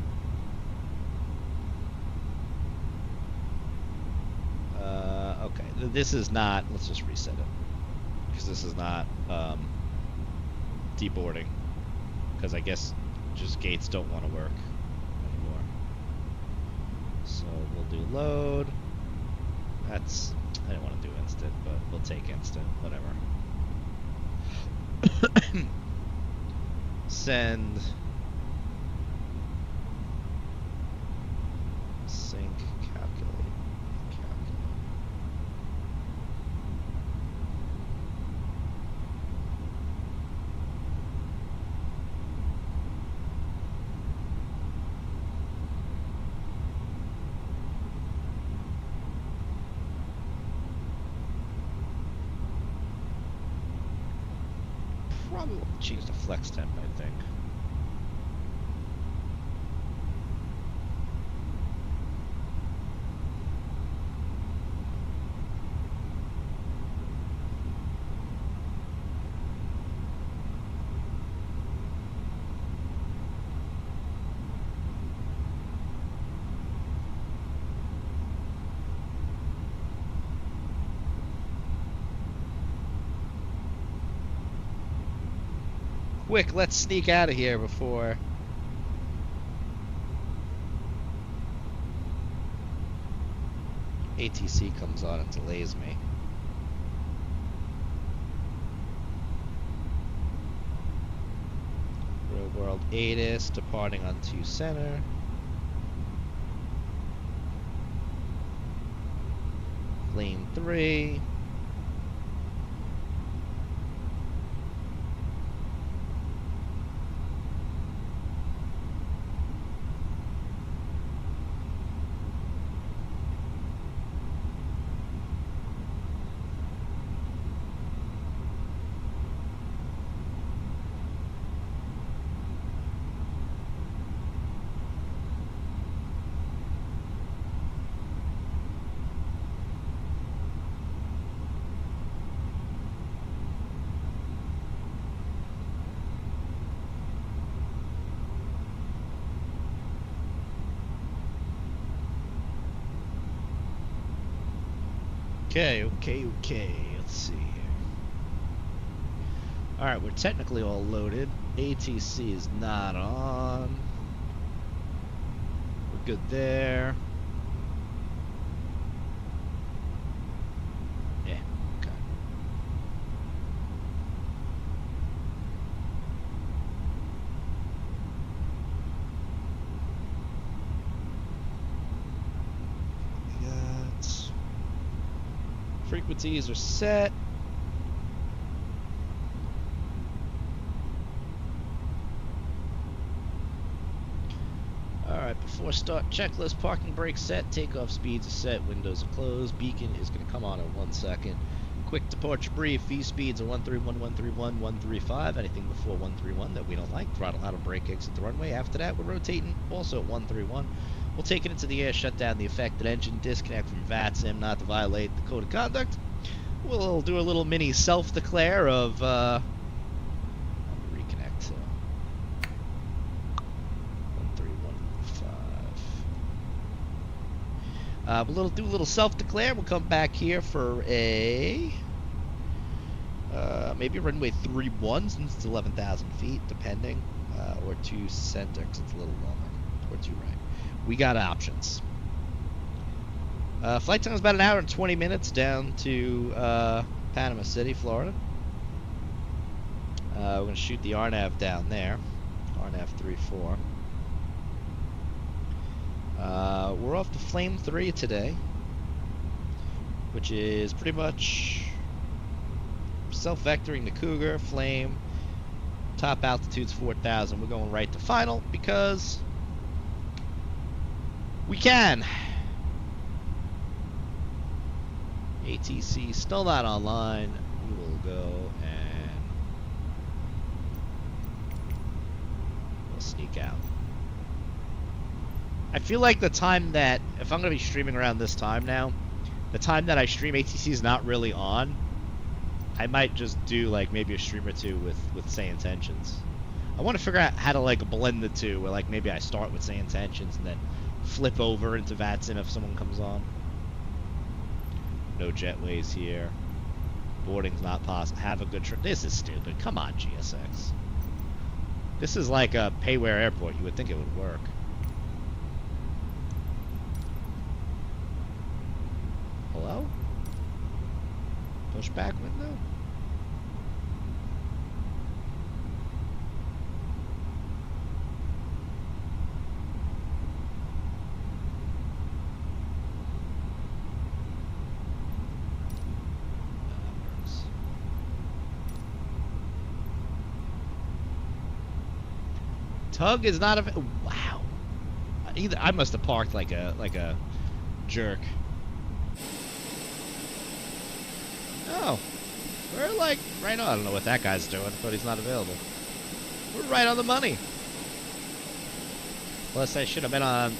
Okay, this is not. Let's just reset it, because this is not deboarding. Because I guess just gates don't want to work anymore. So we'll do load. That's. I didn't want to do instant, but we'll take instant. Whatever. Send. Sync. Calculate. Probably will change the flex temp, I think. Quick, let's sneak out of here before ATC comes on and delays me. Road World 8 departing on 2 center. Lane 3. Okay. Let's see here. Alright, we're technically all loaded. ATC is not on. We're good there. Yeah, okay. We got frequencies are set. Alright, before start checklist, parking brakes set, takeoff speeds are set, windows are closed, beacon is going to come on in 1 second. Quick departure brief, V speeds are 131, 131, 135, anything before 131 that we don't like, throttle out of brake exit the runway. After that, we're rotating also at 131. We'll take it into the air, shut down the affected engine, disconnect from VATSIM, not to violate the code of conduct. We'll do a little mini self-declare of, let me reconnect to 1315. We'll do a little self-declare. We'll come back here for a, maybe runway 31 since it's 11,000 feet, depending, or 2 center because it's a little longer, or 2 right. We got options. Flight time is about 1 hour and 20 minutes down to Panama City, Florida. We're going to shoot the RNAV down there, RNAV 34. We're off to Flame 3 today, which is pretty much self-vectoring the Cougar, Flame, top altitude's 4,000. We're going right to final because we can. ATC still not online. We will go and we'll sneak out. I feel like the time that, if I'm going to be streaming around this time now, the time that I stream ATC is not really on. I might just do like maybe a stream or two with Say Intentions. I want to figure out how to like blend the two, where like maybe I start with Say Intentions and then flip over into VATSIM if someone comes on. No jetways here. Boarding's not possible. Have a good trip. This is stupid. Come on, GSX. This is like a pay-where airport. You would think it would work. Hello? Push back window? Tug is not a. Wow. Either I must have parked like a jerk. Oh, we're like right on. I don't know what that guy's doing, but he's not available. We're right on the money. Unless I should have been on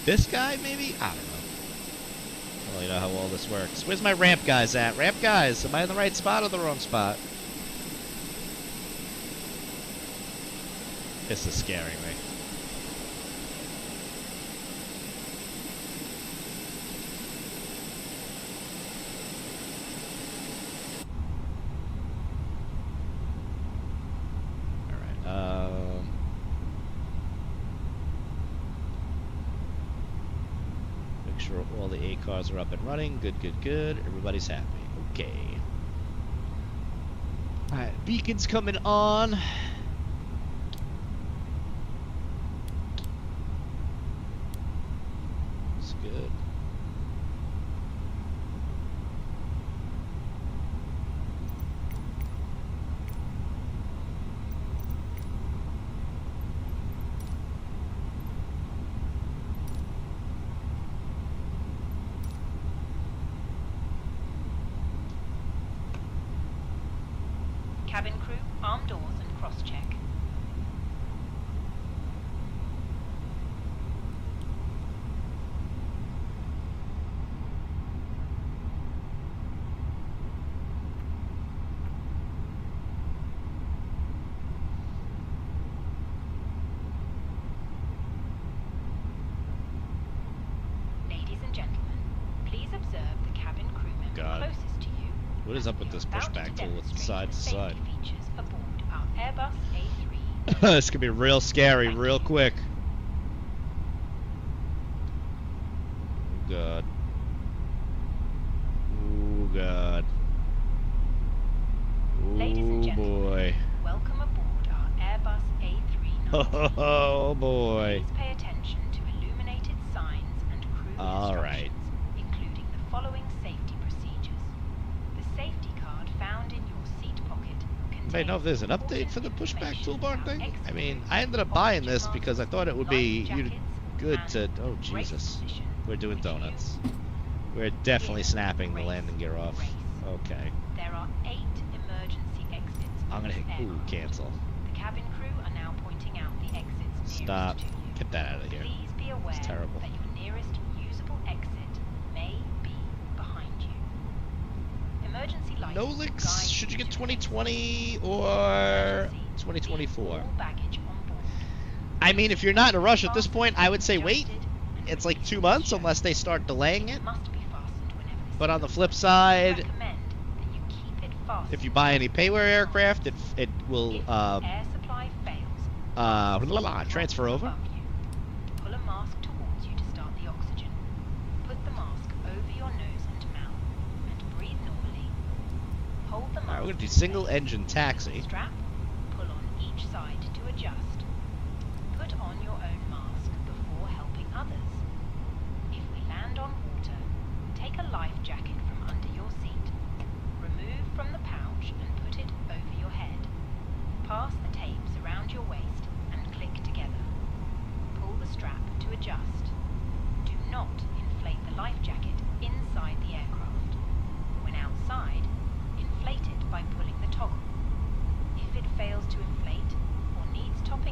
this guy, maybe? I don't know. I don't really know how all this works. Where's my ramp guys at? Ramp guys, am I in the right spot or the wrong spot? This is scaring me. Make sure all the A cars are up and running. Good, good, good. Everybody's happy. Okay. Alright, beacon's coming on. It's good. Cabin crew, arm doors and cross-check. Ladies and gentlemen, please observe the cabin crew member God. closest to you. What is up with this pushback tool with side to side? Features aboard our Airbus A3. This could be real scary real quick. Oh god. Oh god. Ladies and Oh gentlemen, boy. welcome aboard our Airbus A319. Oh boy. Please pay attention to illuminated signs and crew All right. instructions, including the following safety procedures. The safety card found in your seat pocket contains Anybody know if there's an update for the pushback toolbar thing? I mean, I ended up buying this because I thought it would be good to. Oh Jesus, we're doing donuts. We're definitely snapping the landing gear off. Okay, There are 8 emergency exits. I'm gonna from hit. this Ooh, aircraft. cancel. The cabin crew are now pointing out the exits nearest Stop. to you. Get that out of here. Please be aware It's terrible. that your nearest usable exit may be behind you. Emergency lights No will licks. guide Should you get to 2020 or emergency. 2024? Leave all baggage on board. I mean, if you're not in a rush at this point, I would say wait. Adjusted and It's like released 2 months show. unless they start delaying it. Must be fastened whenever this But on the is flip done. side, Recommend that you keep it fastened. if you buy any payware aircraft, it will If air supply fails, transfer over. above you. Pull a mask towards you to start the oxygen. Put the mask over your nose and mouth and breathe normally. Hold the mask. Alright, we're gonna do in single place. engine taxi. Strap. Pull on each side to adjust. Put on your own mask before helping others. If we land on water, take a life jacket from under your seat. Remove from the pouch and put it over your head. Pass the tapes around your waist and click together. Pull the strap to adjust. Do not inflate the life jacket inside the aircraft. When outside, inflate it by pulling the toggle. If it fails to inflate or needs top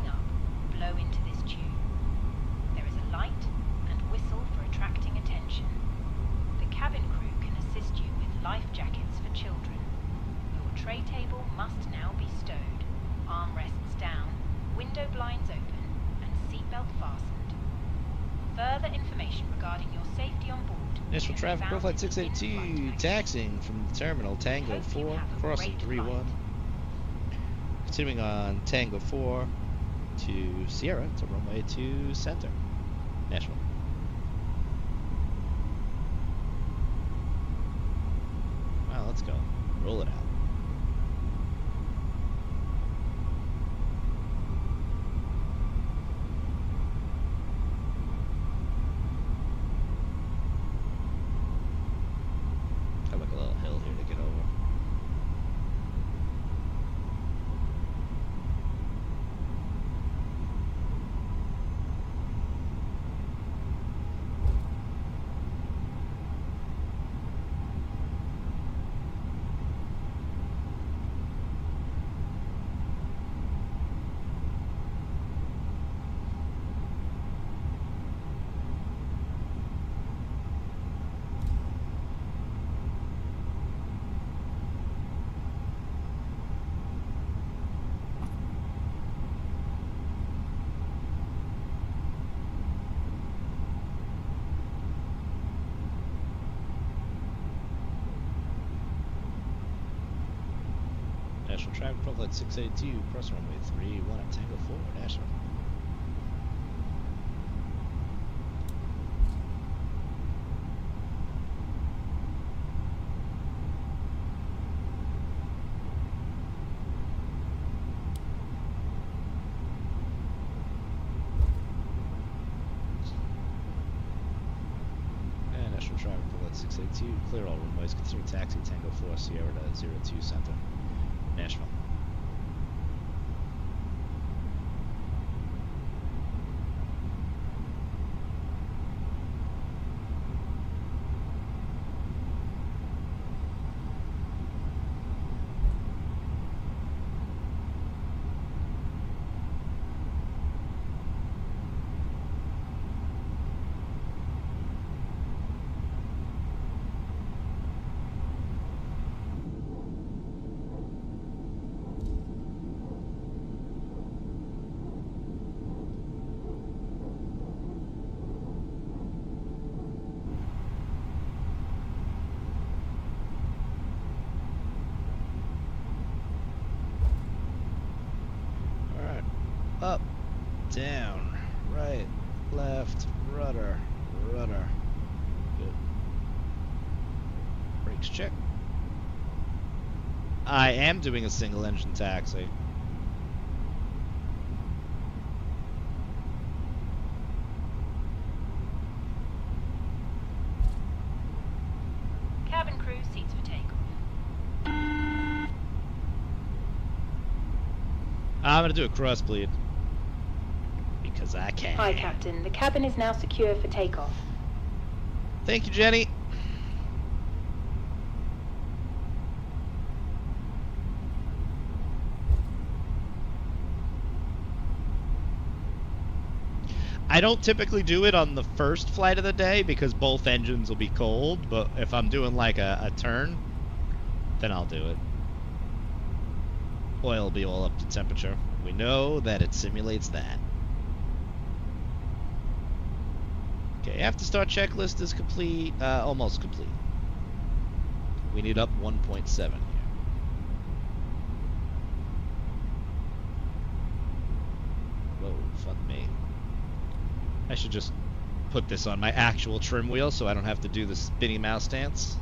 National Traffic Pro Flight 682, taxiing from the terminal Tango 4, crossing 31. Continuing on Tango 4 to Sierra to runway 2 center, Nashville. Wow, let's go. Roll it out. Got like a little hill here to get over. National Traffic Pro Flight 682, cross runway 31 at Tango 4, Nashville. And National Traffic Pro Flight 682, clear all runways, consider taxi Tango 4, Sierra to 02 center, Nashville. Up, down, right, left, rudder, rudder. Good. Brakes check. I am doing a single engine taxi. Cabin crew, seats for takeoff. I'm gonna do a cross bleed. Because I can. Hi, Captain. The cabin is now secure for takeoff. Thank you, Jenny. I don't typically do it on the first flight of the day because both engines will be cold, but if I'm doing like a turn, then I'll do it. Oil will be all up to temperature. We know that it simulates that. Okay, after start checklist is complete, almost complete. We need up 1.7 here. Whoa, fuck me. I should just put this on my actual trim wheel so I don't have to do the spinny mouse dance.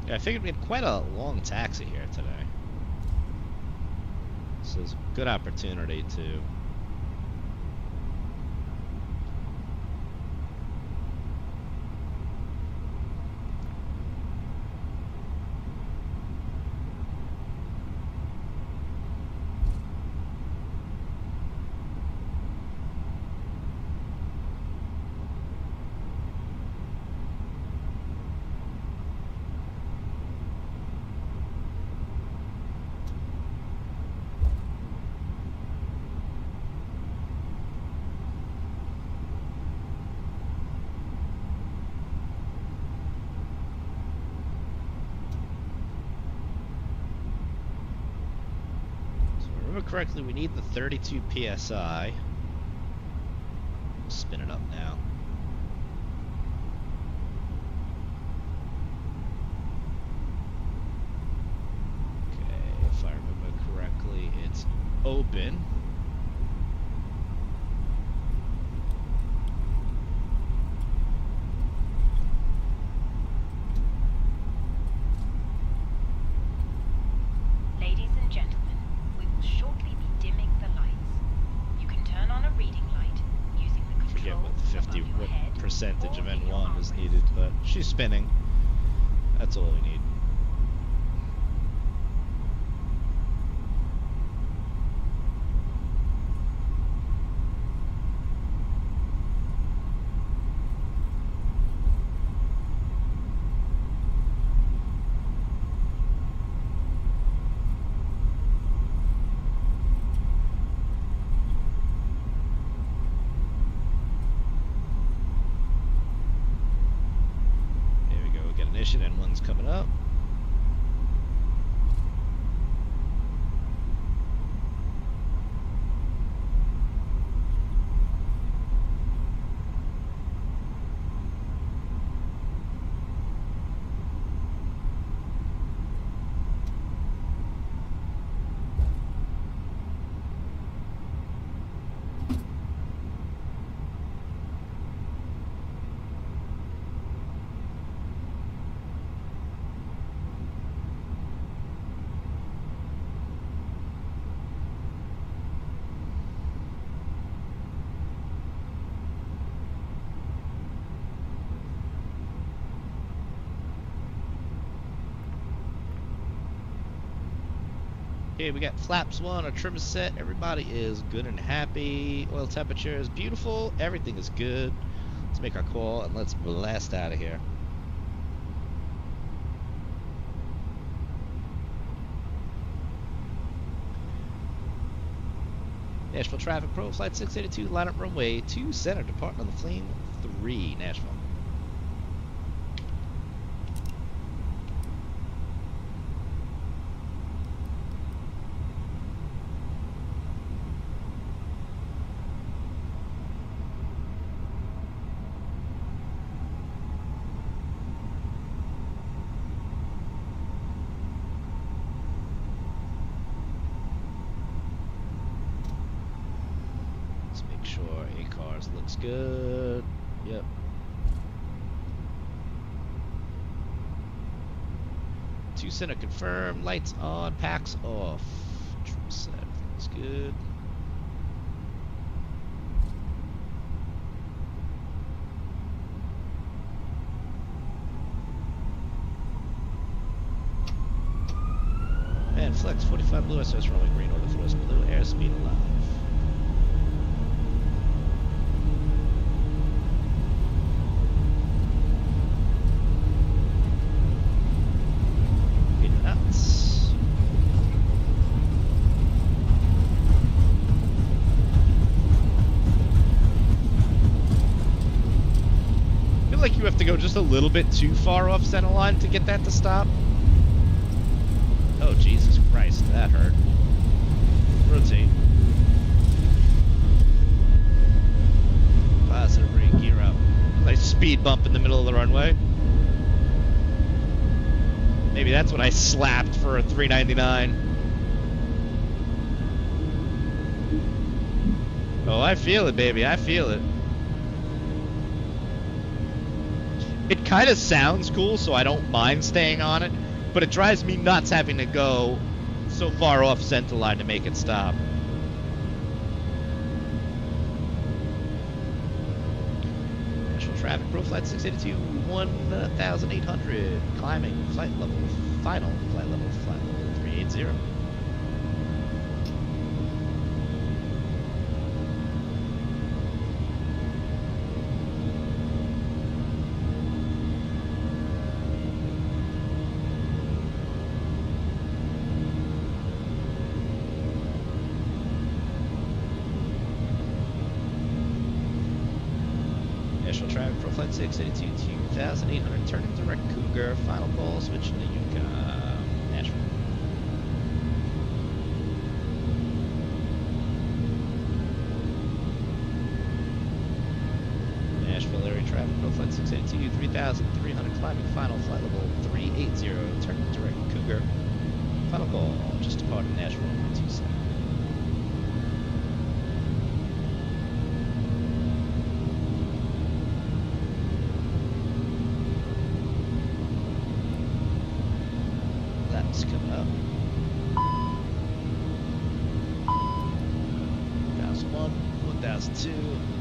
Yeah, I figured we had quite a long taxi here today. So it's a good opportunity to correctly, we need the 32 psi. Spin it up now. Okay, if I remember correctly, it's open. Ladies and gentlemen, we will shortly be dimming the lights. You can turn on a reading light using the Forget control what the 50 above your what head percentage of or in your N1 is armrest. needed, but she's spinning. That's all we need. There we go. We got ignition, N1's coming up. Okay, we got flaps 1, our trim is set, everybody is good and happy, oil temperature is beautiful, everything is good. Let's make our call and let's blast out of here. Nashville Traffic Pro, Flight 682, line up runway 2 center, departing on the Flame 3, Nashville. Let's make sure A-Cars looks good. Yep. Two center confirmed, lights on, packs off. Trim set, everything's good. And flex 45 blue, SOS rolling green, order for us blue, airspeed alive. Get nuts. I feel like you have to go just a little bit too far off center line to get that to stop. Oh, Jesus Christ, that hurt. Rotate. Positive brake, gear up. Nice speed bump in the middle of the runway. Maybe that's what I slapped for a 399. Oh, I feel it, baby. I feel it. It kind of sounds cool, so I don't mind staying on it. But it drives me nuts having to go so far off center line to make it stop. National Traffic Pro Flight 682, 1,800. Climbing, flight level, final flight level 380. National Traffic Pro Flight 682, 2,800, turning direct Cougar, final call, switching to Yukon, Nashville. Santee 3,300, climbing final flight level 380, turn direct Cougar. Final call, just departed Nashville, 27. That's coming up. 1001, 1002,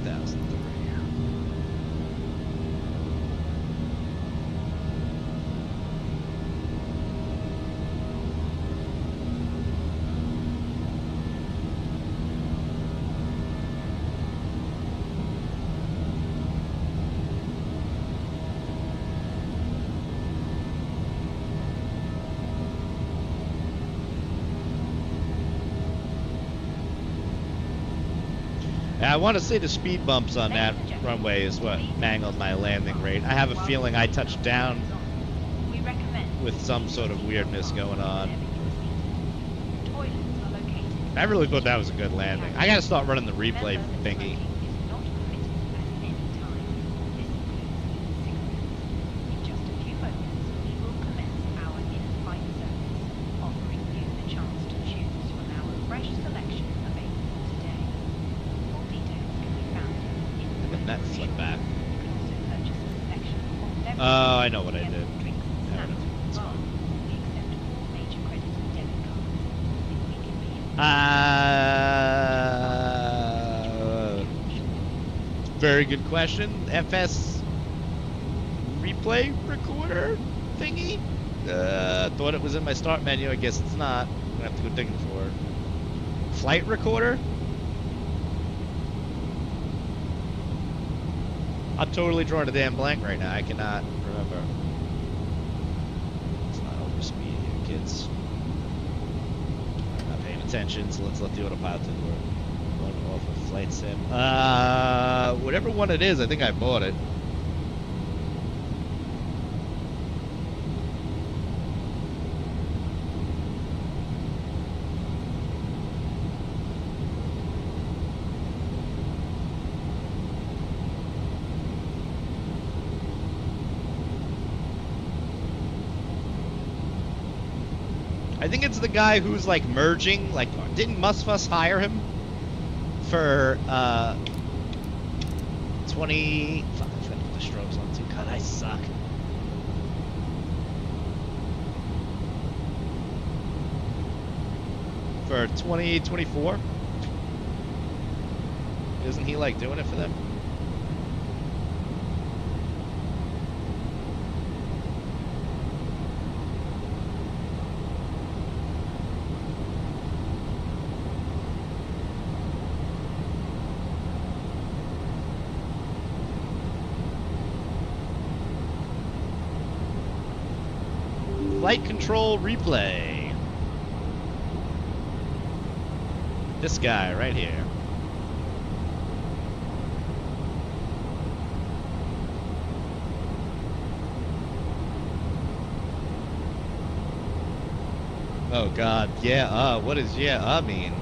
1003. I want to say the speed bumps on that runway is what mangled my landing rate. I have a feeling I touched down with some sort of weirdness going on. I really thought that was a good landing. I gotta start running the replay thingy. That flip back. Oh, I know what I did. It's fine. Very good question. FS replay recorder thingy? Thought it was in my start menu. I guess it's not. I'm gonna have to go digging for it. Flight recorder? I'm totally drawing a damn blank right now. I cannot remember. Let's not overspeed here, kids. I'm not paying attention, so let's let the autopilot do the work. Going off of flight sim. Whatever one it is, I think I bought it. I think it's the guy who's like merging, like, didn't Musfuss hire him for 20, fuck, I'm trying to put the strobes on too, god I suck. For 2024? Isn't he like doing it for them? Flight control replay. This guy right here. Oh god, yeah, what does yeah, mean?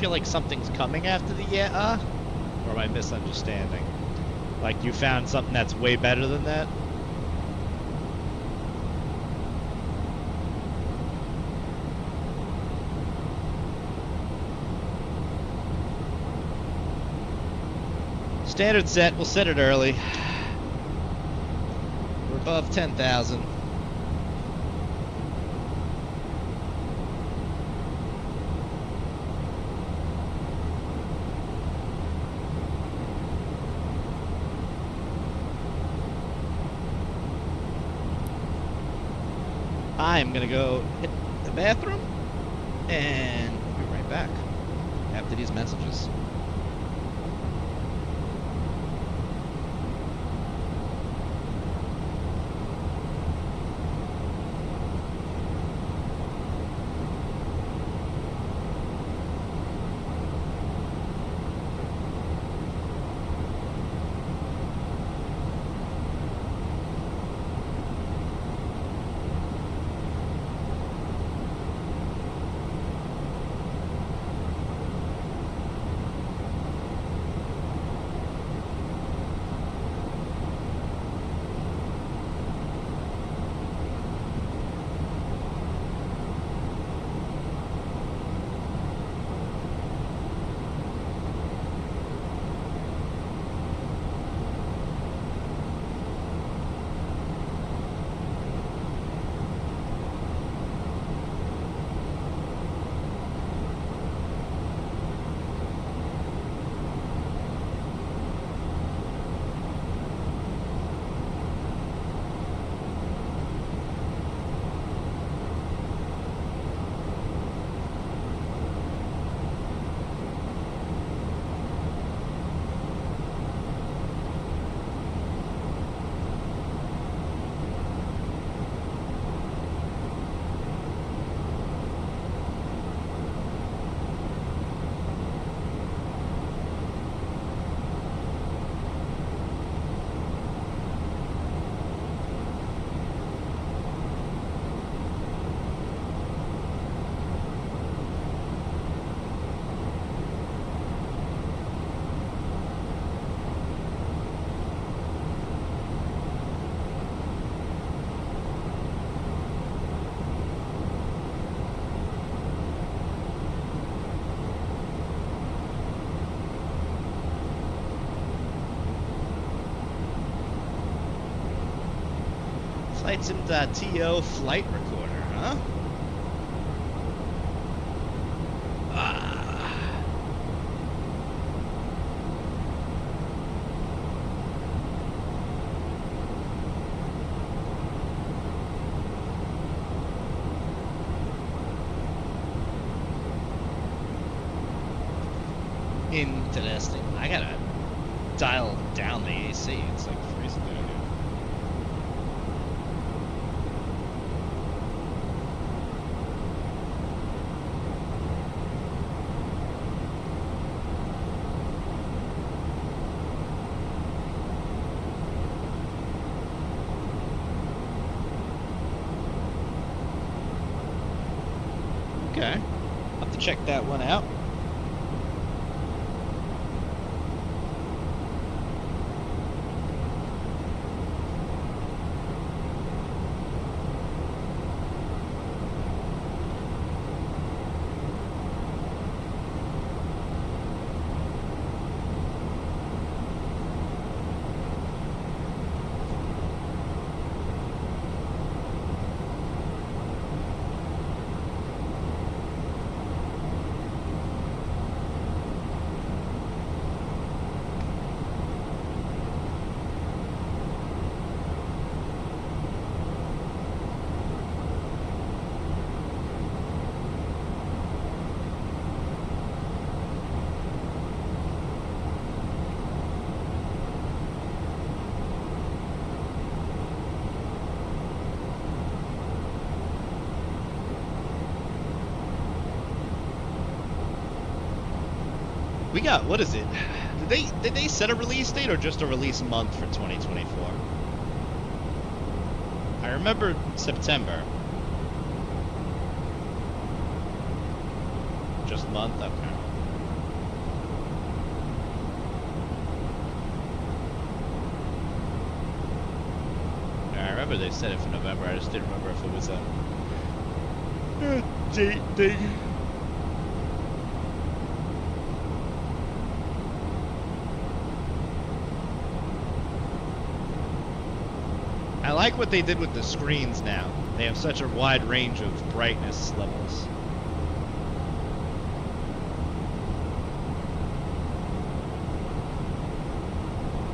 feel like something's coming after the yeah, or am I misunderstanding? Like you found something that's way better than that? Standard set, we'll set it early. We're above 10,000. I'm gonna go hit the bathroom and we'll be right back after these messages. FlightSim.to flight recorder, huh? Interesting. I gotta dial down the AC. It's like freezing down here. Okay. I'll have to check that one out. We got, what is it? Did they set a release date or just a release month for 2024? I remember September. Just month? Okay. remember they said it for November. I just didn't remember if it was a date thing. I like what they did with the screens now. They have such a wide range of brightness levels.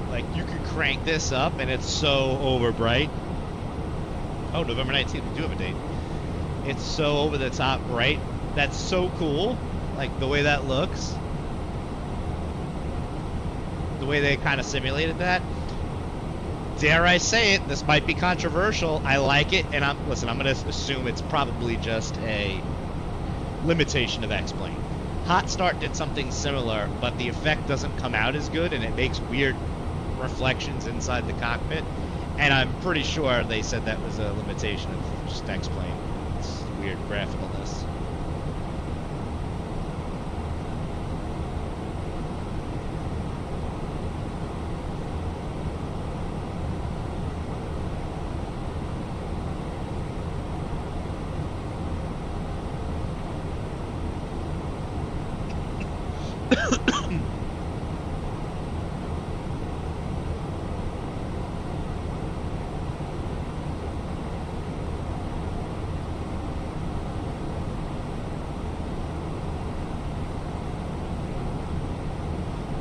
Like, you could crank this up and it's so over bright. Oh, November 19th, we do have a date. It's so over the top bright. That's so cool. Like, the way that looks. The way they kind of simulated that. Dare I say it, this might be controversial. I like it, and I'm going to assume it's probably just a limitation of X-Plane. Hot Start did something similar, but the effect doesn't come out as good, and it makes weird reflections inside the cockpit. And I'm pretty sure they said that was a limitation of just X-Plane. It's weird graphicalness.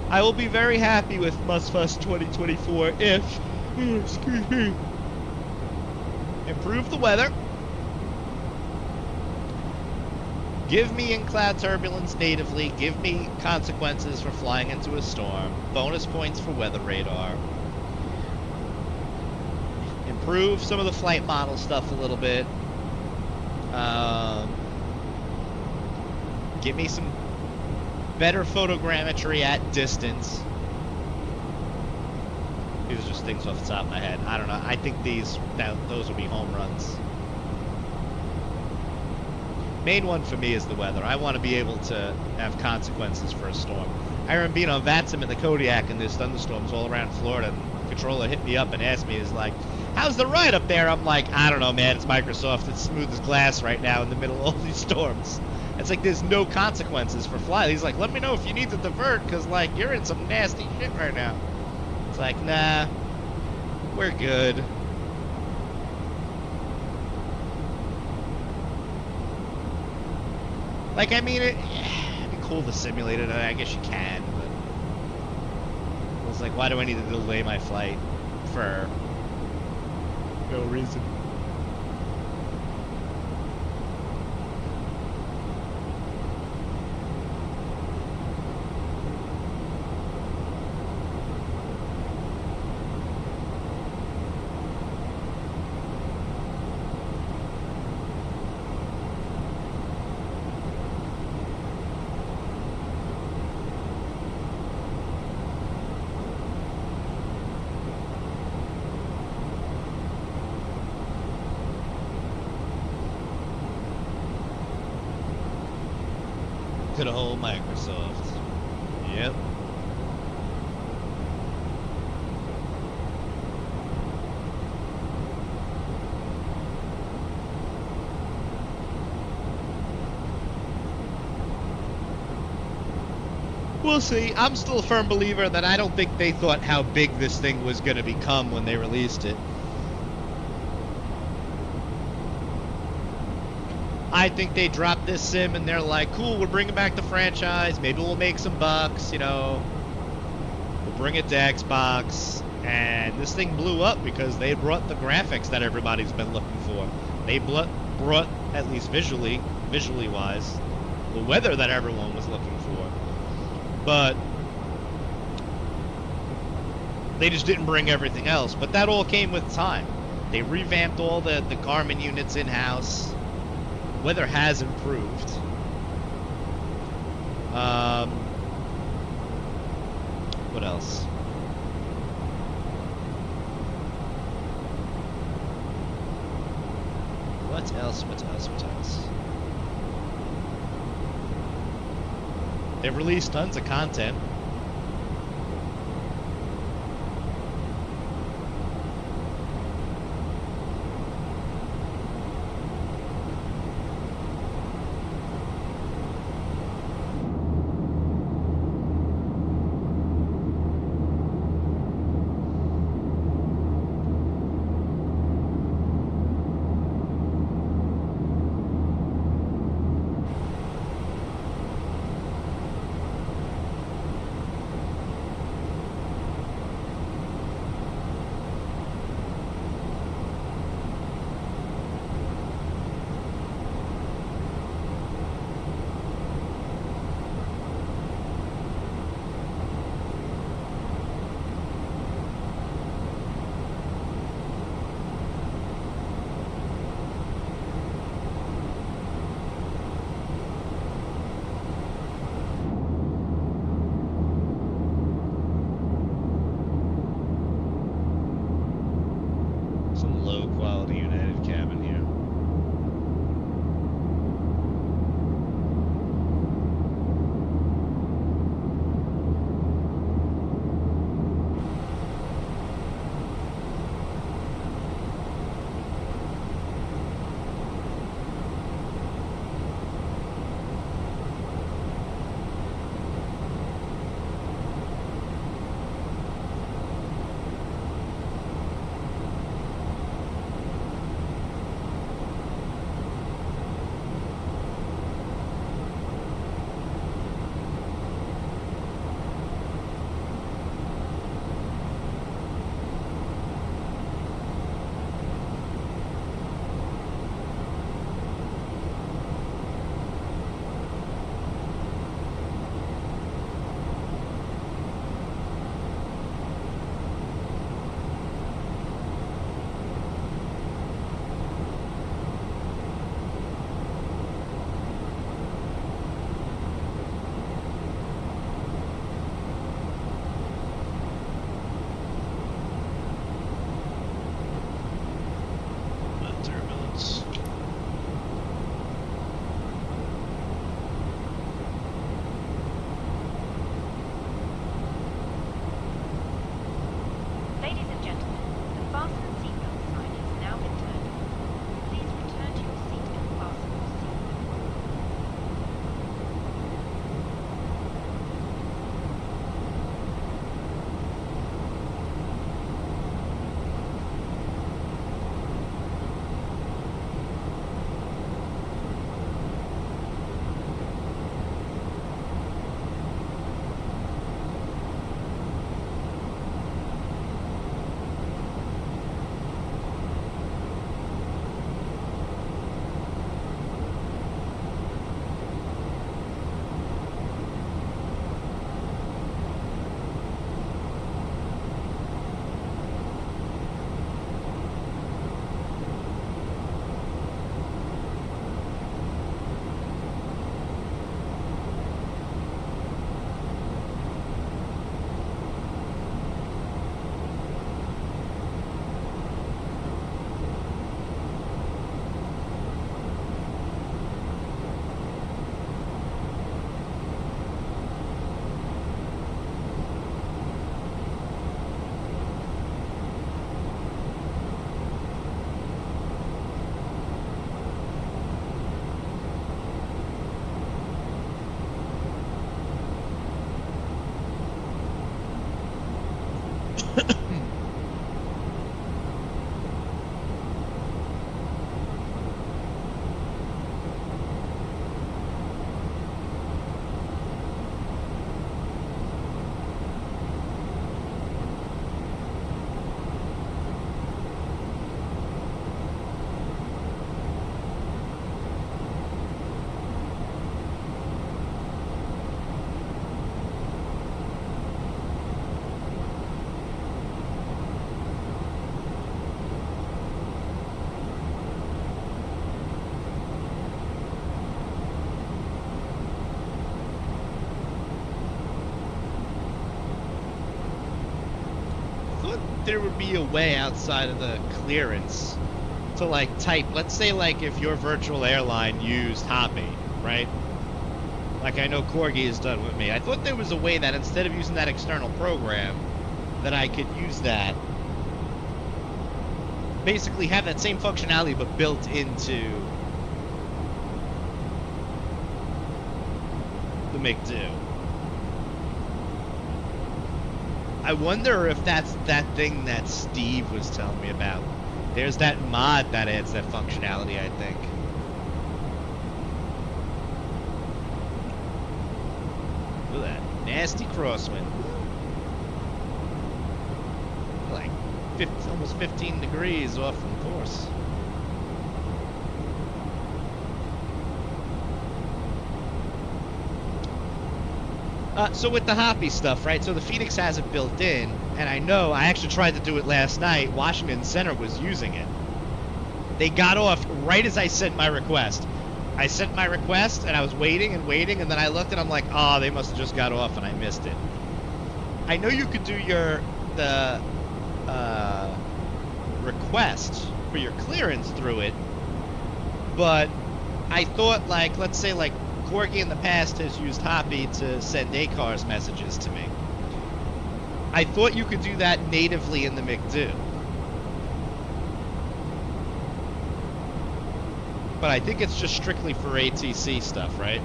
I will be very happy with Musfuss 2024 if, excuse me, improve the weather, give me in cloud turbulence natively, give me consequences for flying into a storm, bonus points for weather radar, improve some of the flight model stuff a little bit, give me some better photogrammetry at distance. These are just things off the top of my head. I don't know. I think those would be home runs. Main one for me is the weather. I want to be able to have consequences for a storm. I remember being on VATSIM in the Kodiak and there's thunderstorms all around Florida, and the controller hit me up and asked me, is like, how's the ride up there? I'm like, I don't know, man. It's Microsoft. It's smooth as glass right now in the middle of all these storms. It's like there's no consequences for flying. He's like, let me know if you need to divert, because, like, you're in some nasty shit right now. It's like, nah, we're good. Like, I mean, it'd be cool to simulate it. I guess you can, but it's like, why do I need to delay my flight for no reason? Good old Microsoft. Yep. We'll see. I'm still a firm believer that I don't think they thought how big this thing was going to become when they released it. I think they dropped this sim and they're like, cool, we're bringing back the franchise. Maybe we'll make some bucks, you know. We'll bring it to Xbox. And this thing blew up because they brought the graphics that everybody's been looking for. They brought, at least visually wise, the weather that everyone was looking for. But they just didn't bring everything else. But that all came with time. They revamped all the Garmin units in-house. Weather has improved. What else? What else? They've released tons of content. there would be a way outside of the clearance to like type, let's say like if your virtual airline used Hoppy, right? Like I know Corgi has done with me. I thought there was a way that instead of using that external program, that I could use that, basically have that same functionality but built into the McDo. I wonder if that's that thing that Steve was telling me about. There's that mod that adds that functionality, I think. Look at that nasty crosswind. Like almost 15 degrees off from course. So with the Hoppy stuff, right? So the Fenix has it built in, and I actually tried to do it last night. Washington Center was using it. They got off right as I sent my request. I sent my request, and I was waiting, and then I looked, and I'm like, oh, they must have just got off, and I missed it. I know you could do the request for your clearance through it, but I thought, like, let's say, like, Corgi in the past has used Hoppy to send ACARS messages to me. I thought you could do that natively in the McDo. But I think it's just strictly for ATC stuff, right?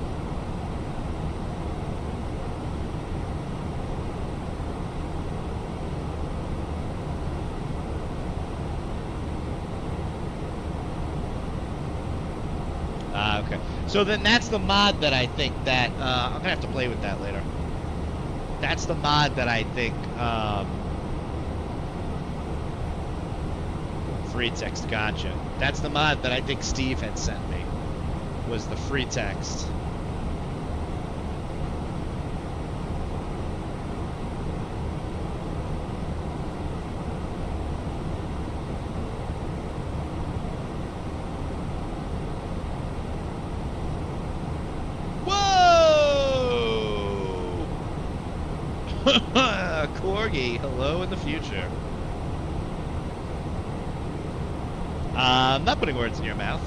Okay. So then that's the mod that I think that, I'm going to have to play with that later. That's the mod that I think, free text, gotcha. That's the mod that I think Steve had sent me, was the free text. Corgi, hello in the future. I'm not putting words in your mouth.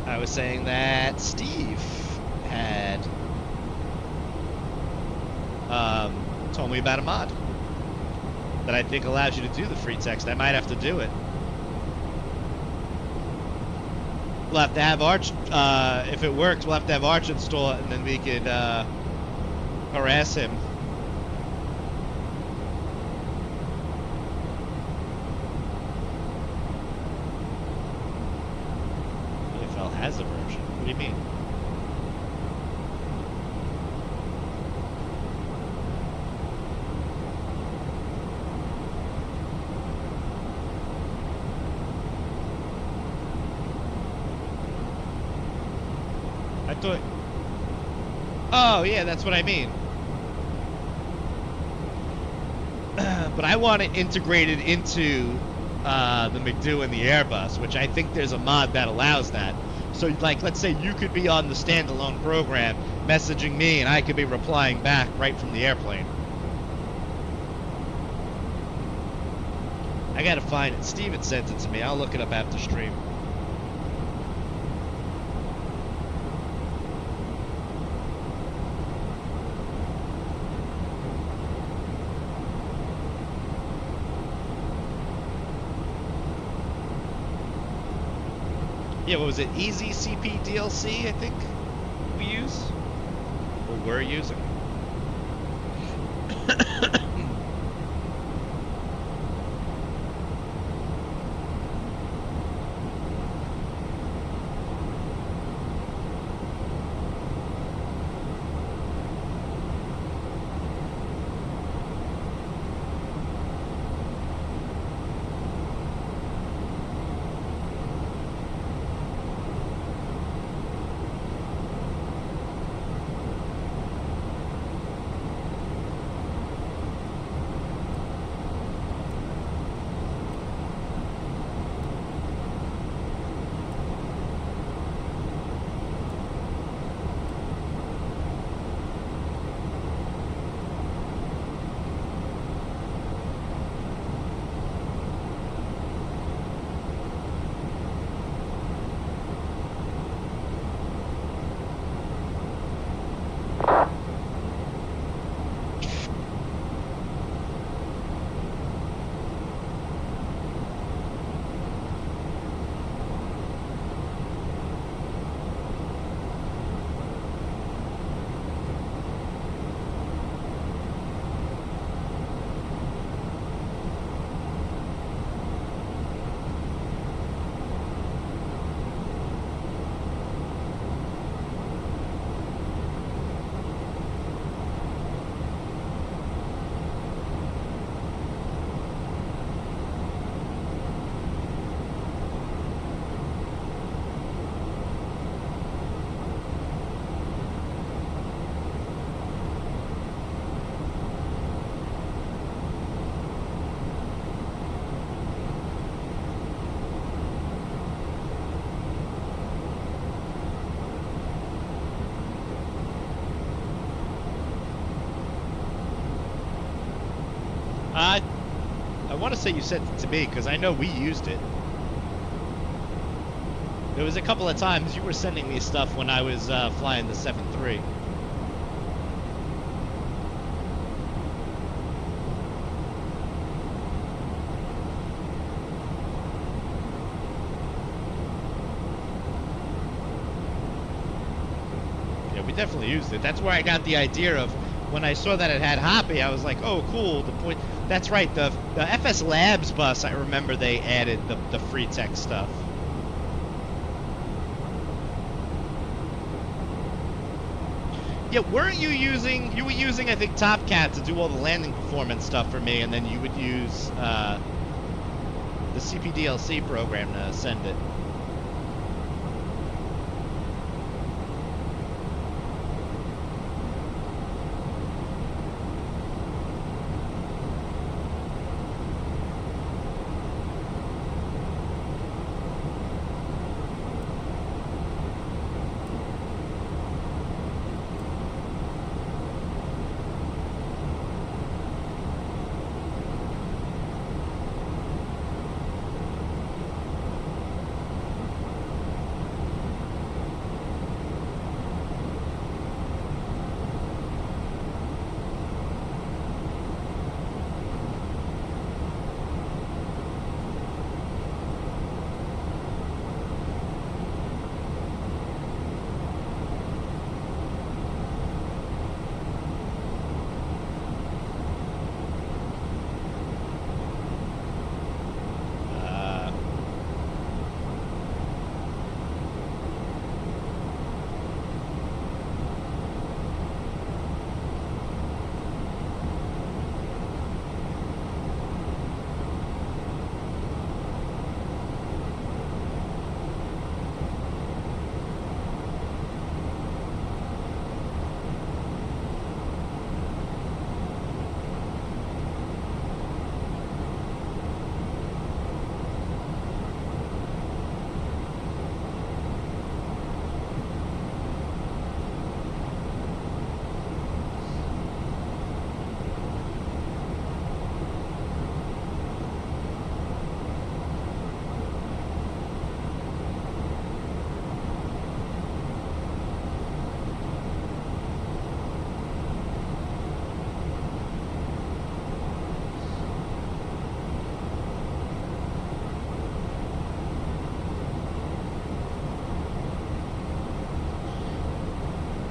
I was saying that Steve had told me about a mod that I think allows you to do the free text. I might have to do it. We'll have to have Arch, if it works, we'll have to have Arch install it, and then we could harass him. APL has a version. What do you mean? I thought... Oh, yeah, that's what I mean. But I want it integrated into the McDo and the Airbus, which I think there's a mod that allows that. So, like, let's say you could be on the standalone program messaging me, and I could be replying back right from the airplane. I gotta find it. Steven sent it to me. I'll look it up after stream. Yeah, what was it? Easy CP DLC, I think we use? Or we're using. I want to say you sent it to me because I know we used it. There was a couple of times you were sending me stuff when I was flying the 7.3. Yeah, we definitely used it. That's where I got the idea of when I saw that it had Hoppy. I was like, oh, cool. The point. That's right. The FS Labs bus. I remember they added the free tech stuff. Yeah, weren't you using? You were using, I think, Top Cat to do all the landing performance stuff for me, and then you would use the CPDLC program to send it.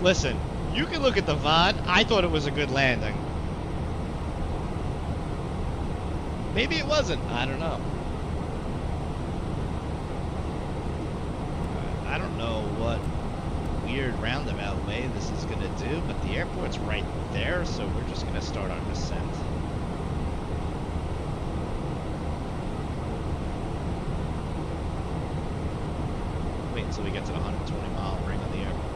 Listen, you can look at the VOD. I thought it was a good landing. Maybe it wasn't. I don't know. I don't know what weird roundabout way this is going to do, but the airport's right there, so we're just going to start our descent. Wait until we get to the 120-mile ring of the airport.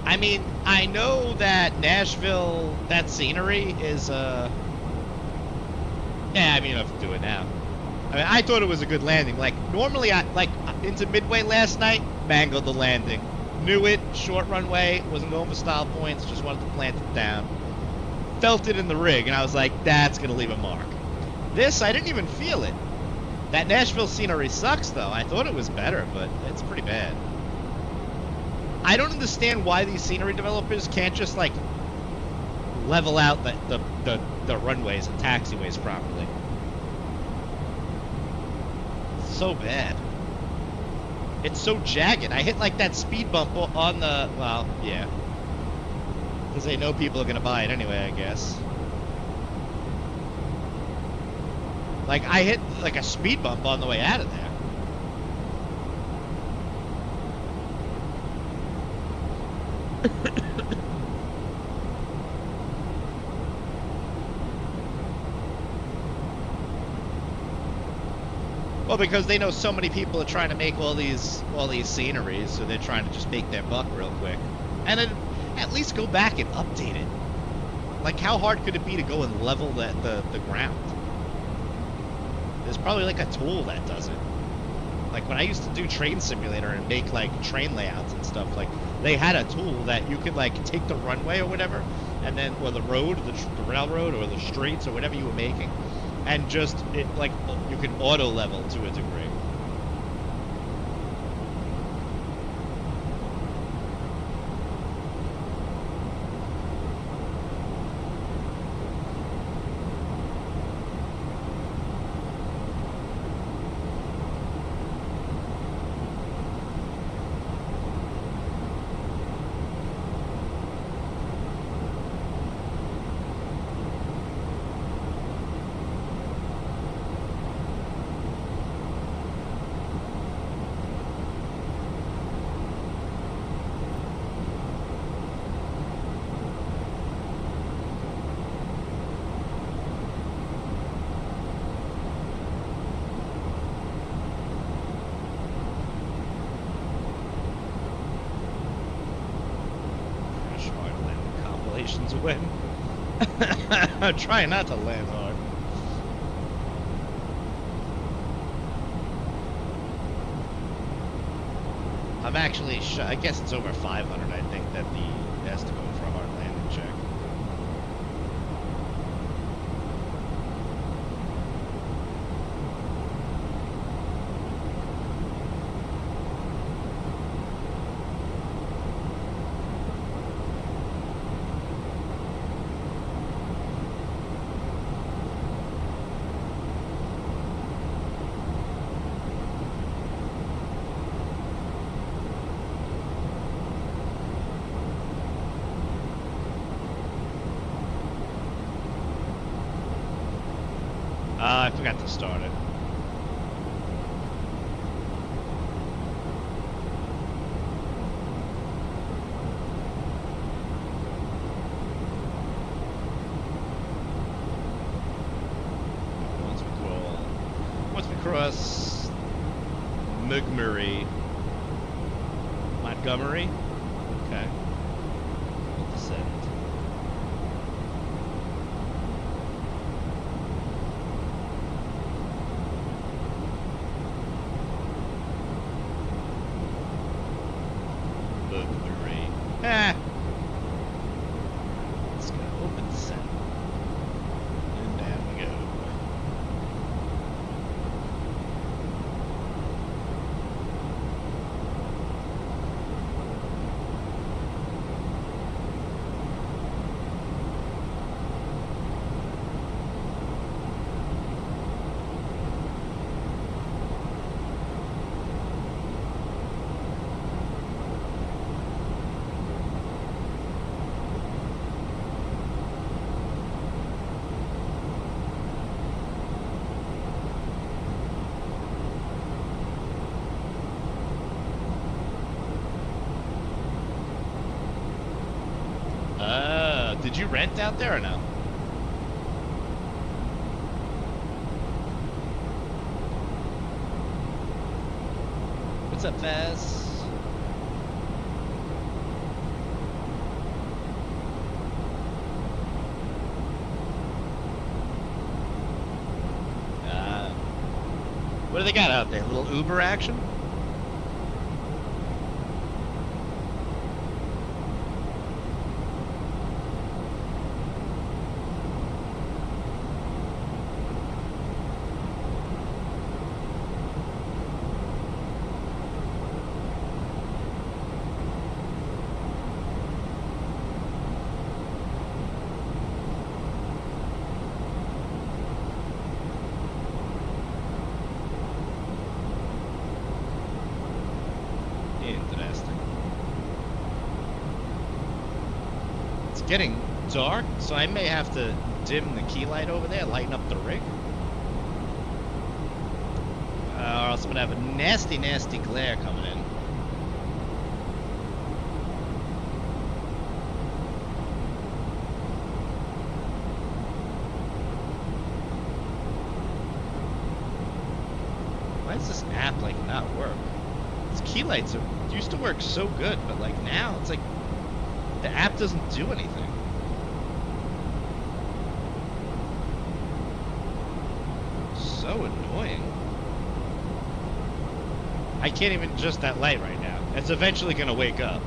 I mean, I know that Nashville, that scenery is, yeah, I mean, you have to do it now. I mean, I thought it was a good landing. Like, normally, into Midway last night, mangled the landing. Knew it, short runway, wasn't going for style points, just wanted to plant it down. Felt it in the rig, and I was like, that's going to leave a mark. This, I didn't even feel it. That Nashville scenery sucks, though. I thought it was better, but it's pretty bad. I don't understand why these scenery developers can't just, like, level out the runways and taxiways properly. It's so bad. It's so jagged. I hit, like, that speed bump on the... Well, yeah. Because they know people are going to buy it anyway, I guess. Like, I hit, like, a speed bump on the way out of there. Well, because they know so many people are trying to make all these sceneries, so they're trying to just make their buck real quick. And then at least go back and update it. Like, how hard could it be to go and level the ground? There's probably like a tool that does it. Like when I used to do Train Simulator and make like train layouts and stuff, like they had a tool that you could like take the runway or whatever and then, or the road, the railroad, or the streets, or whatever you were making, and just, it, like, you can auto level to a degree. When I'm trying not to land hard. I'm actually I guess it's over 500. I think that the estimate for a hard landing check. I forgot to start it. Once we cross Montgomery, okay, we'll descend. Let's go. Open descent. And down we go. Did you rent out there or no? What's up, Faz? What do they got out there? A little Uber action? Getting dark, so I may have to dim the key light over there, lighten up the rig. Or else I'm gonna have a nasty, nasty glare coming in. Why does this app like not work? These key lights used to work so good, but like now it's like the app doesn't do anything. So annoying. I can't even adjust that light right now. It's eventually gonna wake up.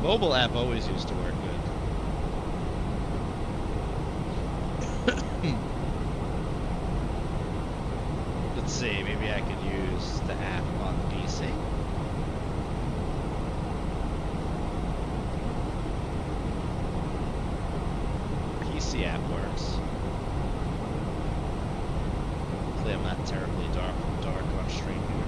mobile app always used to work good. Let's see, maybe I could use the app on PC. PC app works. Hopefully I'm not terribly dark on stream here.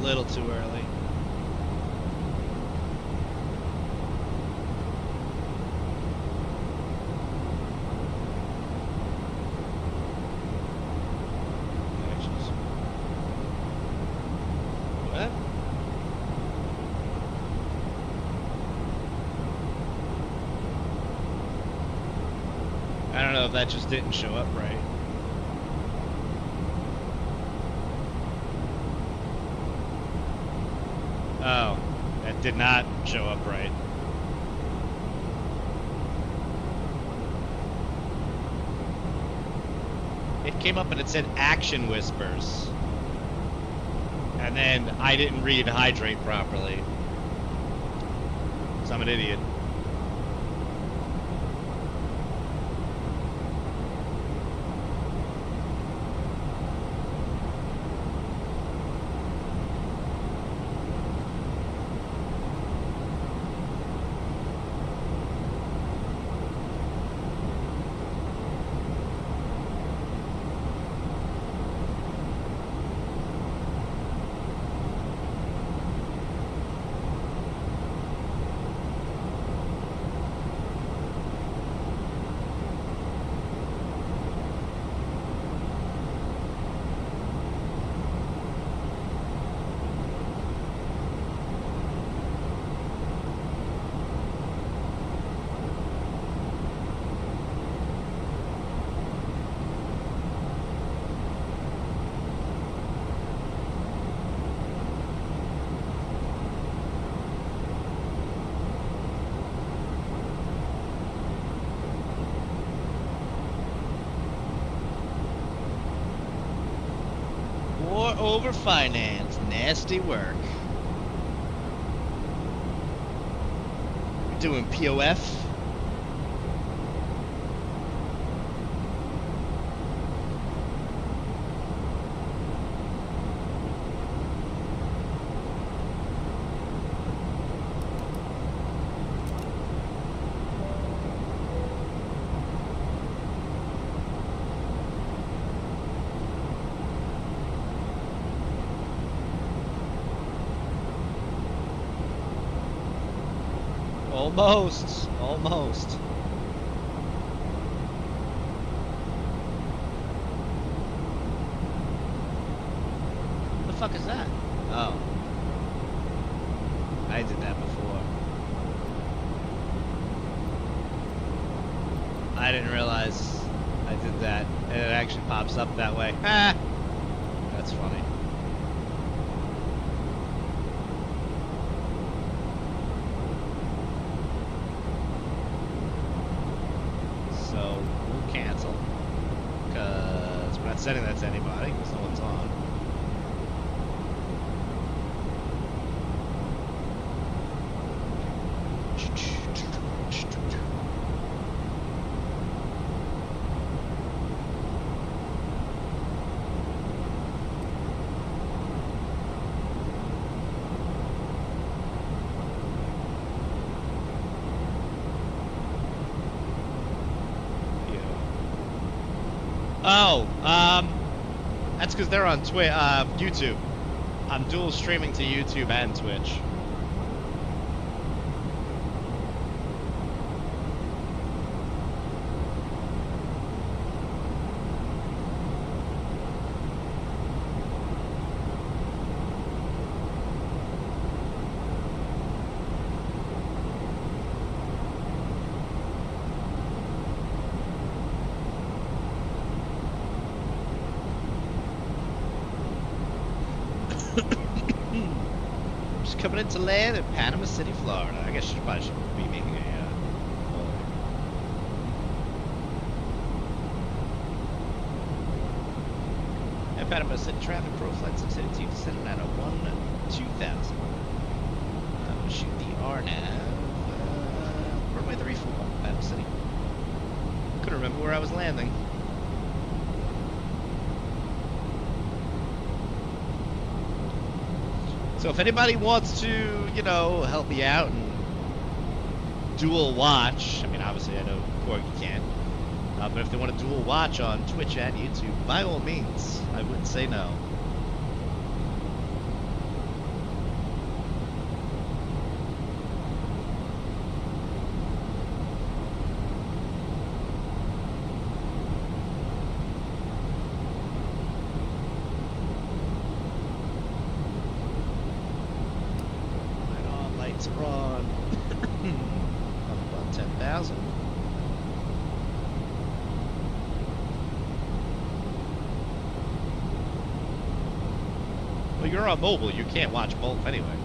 A little too early. What? I don't know if that just didn't show up right. Oh, that did not show up right. It came up and it said Action Whispers. And then I didn't read hydrate properly. So I'm an idiot. War over finance, nasty work. We're doing POF. Almost. Almost. What the fuck is that? Oh. I did that before. I didn't realize I did that. And it actually pops up that way. Ah! That's funny. cancel. Because we're not sending that to anybody, because no one's on. Oh, that's because they're on YouTube. I'm dual streaming to YouTube and Twitch. Just coming into land in Panama City, Florida. I guess I should be making a at Panama City traffic profile City Team descending 901 2000. I'm gonna shoot the RNAV. Runway 34, Panama City. Couldn't remember where I was landing. So if anybody wants to, you know, help me out and dual watch, I mean, obviously I know Corgi can't, but if they want to dual watch on Twitch and YouTube, by all means, I wouldn't say no. Are on about 10,000. Well, you're on mobile, you can't watch both anyway.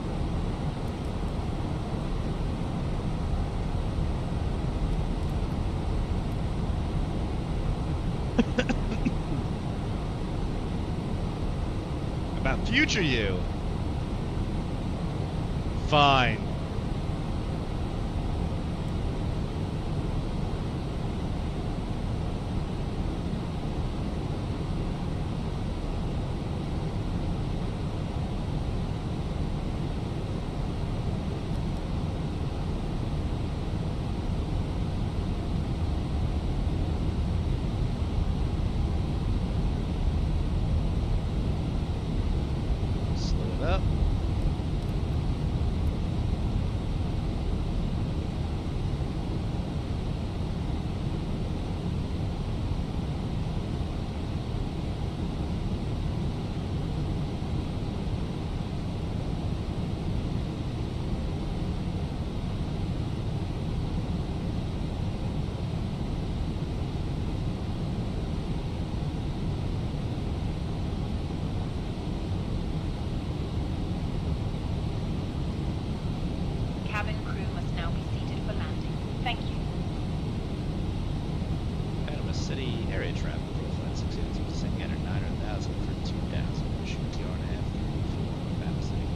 About future you. Fine. Slow it up. Cabin crew must now be seated for landing. Thank you. Panama City area traffic profile 682 descending at 900,000 for 2,000. Shoot the RNAV for Panama City.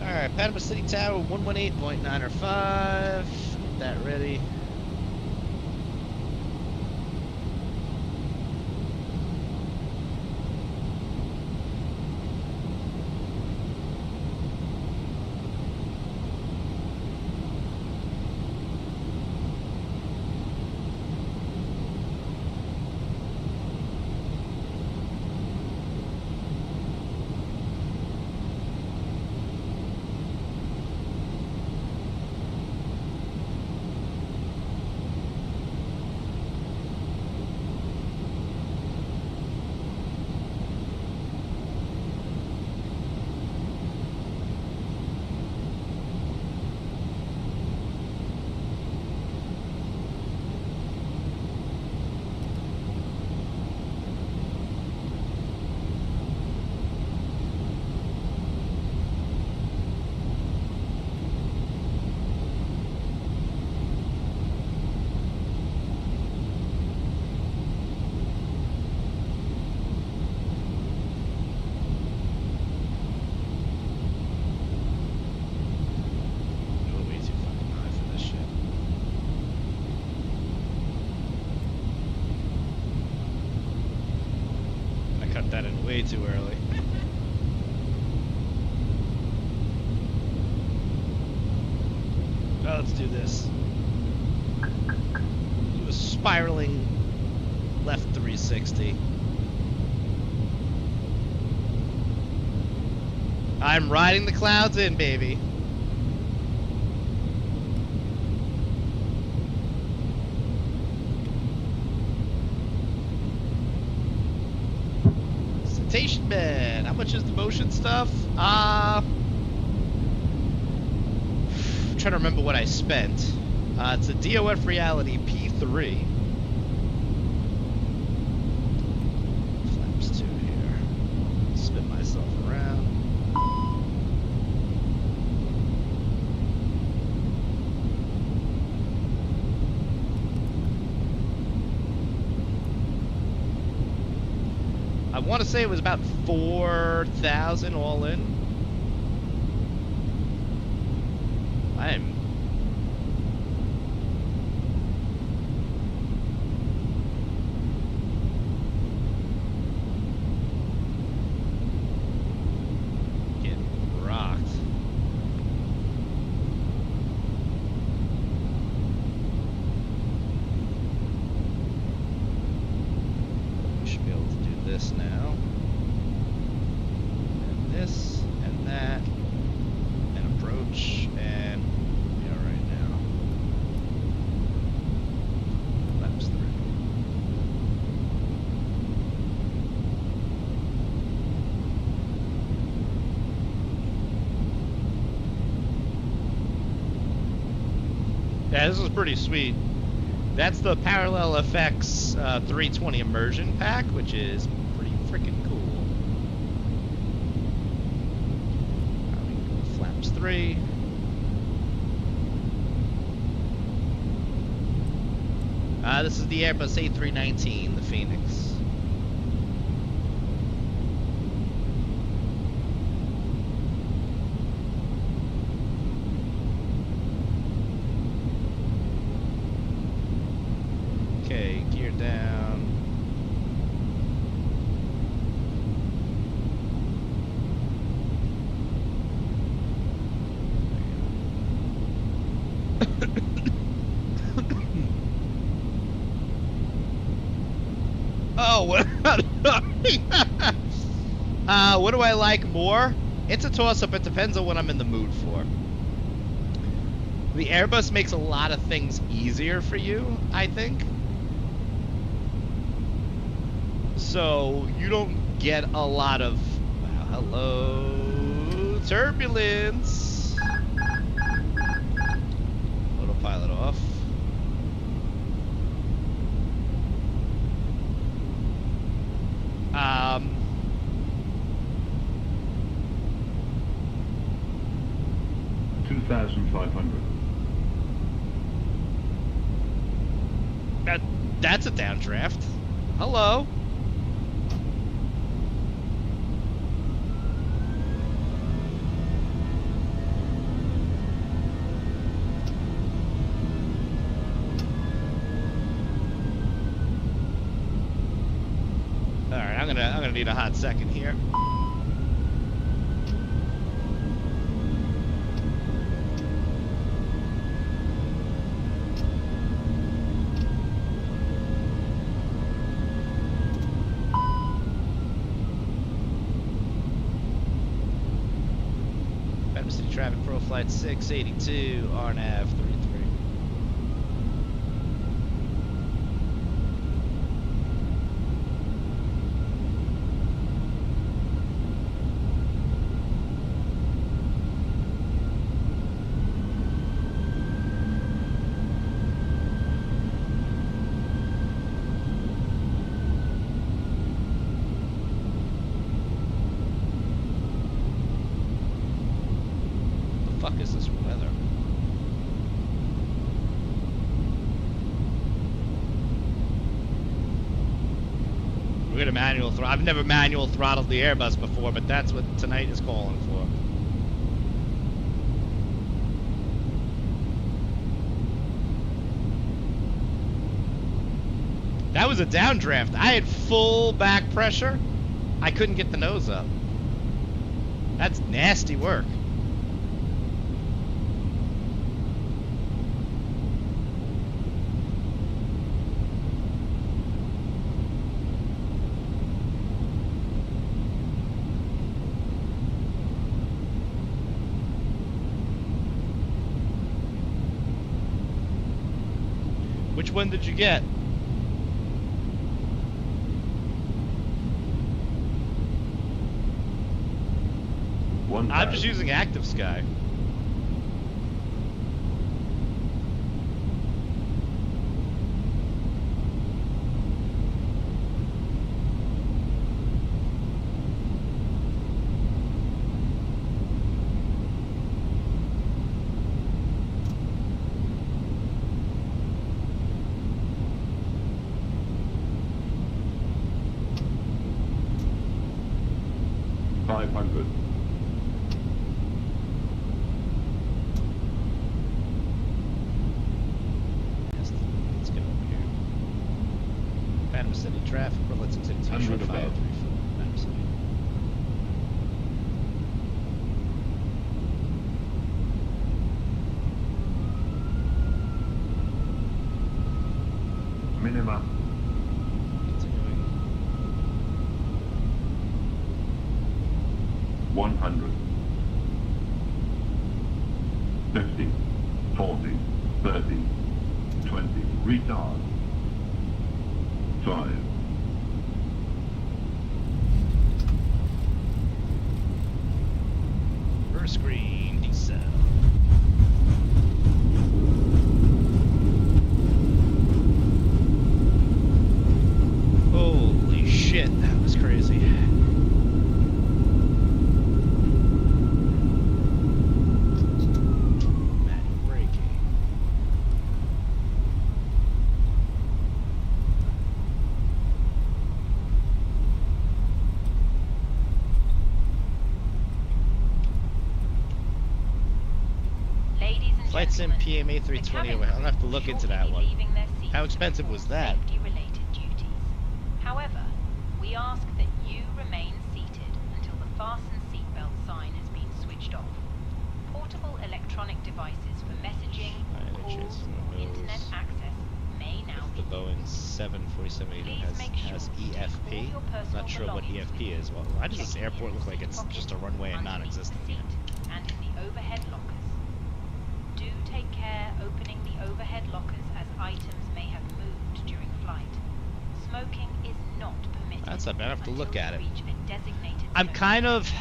Alright, Panama City Tower 118.905. Get that ready. that in way too early. Well, let's do this. Do a spiraling left 360. I'm riding the clouds in, baby. Citation bed. How much is the motion stuff? Trying to remember what I spent. It's a DOF Reality P3. Flaps 2 here. Spin myself around. I want to say it was about 4,000 all in. I'm getting rocked. We should be able to do this now. And this and that. And approach and we are right now. Laps 3. Yeah, this is pretty sweet. That's the Parallel Effects 320 immersion pack, which is pretty freaking cool. We can go flaps 3. This is the Airbus A319, the Phoenix. Okay, gear down. Oh, what? What do I like more? It's a toss-up. It depends on what I'm in the mood for. The Airbus makes a lot of things easier for you, I think. So you don't get a lot of, wow, hello, turbulence. Autopilot off. Um, 2,500. That's a downdraft. Hello. All right, I'm gonna need a hot second here. Phantom City Traffic Pro Flight 682, RNAV 33. The fuck is this weather? We're gonna manual throttle. I've never manual throttled the Airbus before, but that's what tonight is calling for. That was a downdraft. I had full back pressure. I couldn't get the nose up. That's nasty work. Which one did you get? I'm just using Active Sky. Traffic, Burlington City, 534, Madam City. Minima. Continuing. 100. 50. 40. 30. 20. Retard. 5. First screen, decel. Holy shit, that was crazy. Manual braking. Flight Sim PM A320 over. I'll have to look into that one. How expensive was that? Safety-related duties. However, we ask that you remain seated until the fasten seatbelt sign has been switched off. Portable electronic devices for messaging, calls, internet access may now The be Boeing used. 747 has EFP. Not sure what EFP is. Well, why does this airport look like it's just a runway and non-existent Seat here? and in the overhead lockers. Do take care opening the overhead lockers as items may have moved during flight. Smoking is not permitted. That's not bad. I have to until look at you it. reach a designated I'm zone. kind of...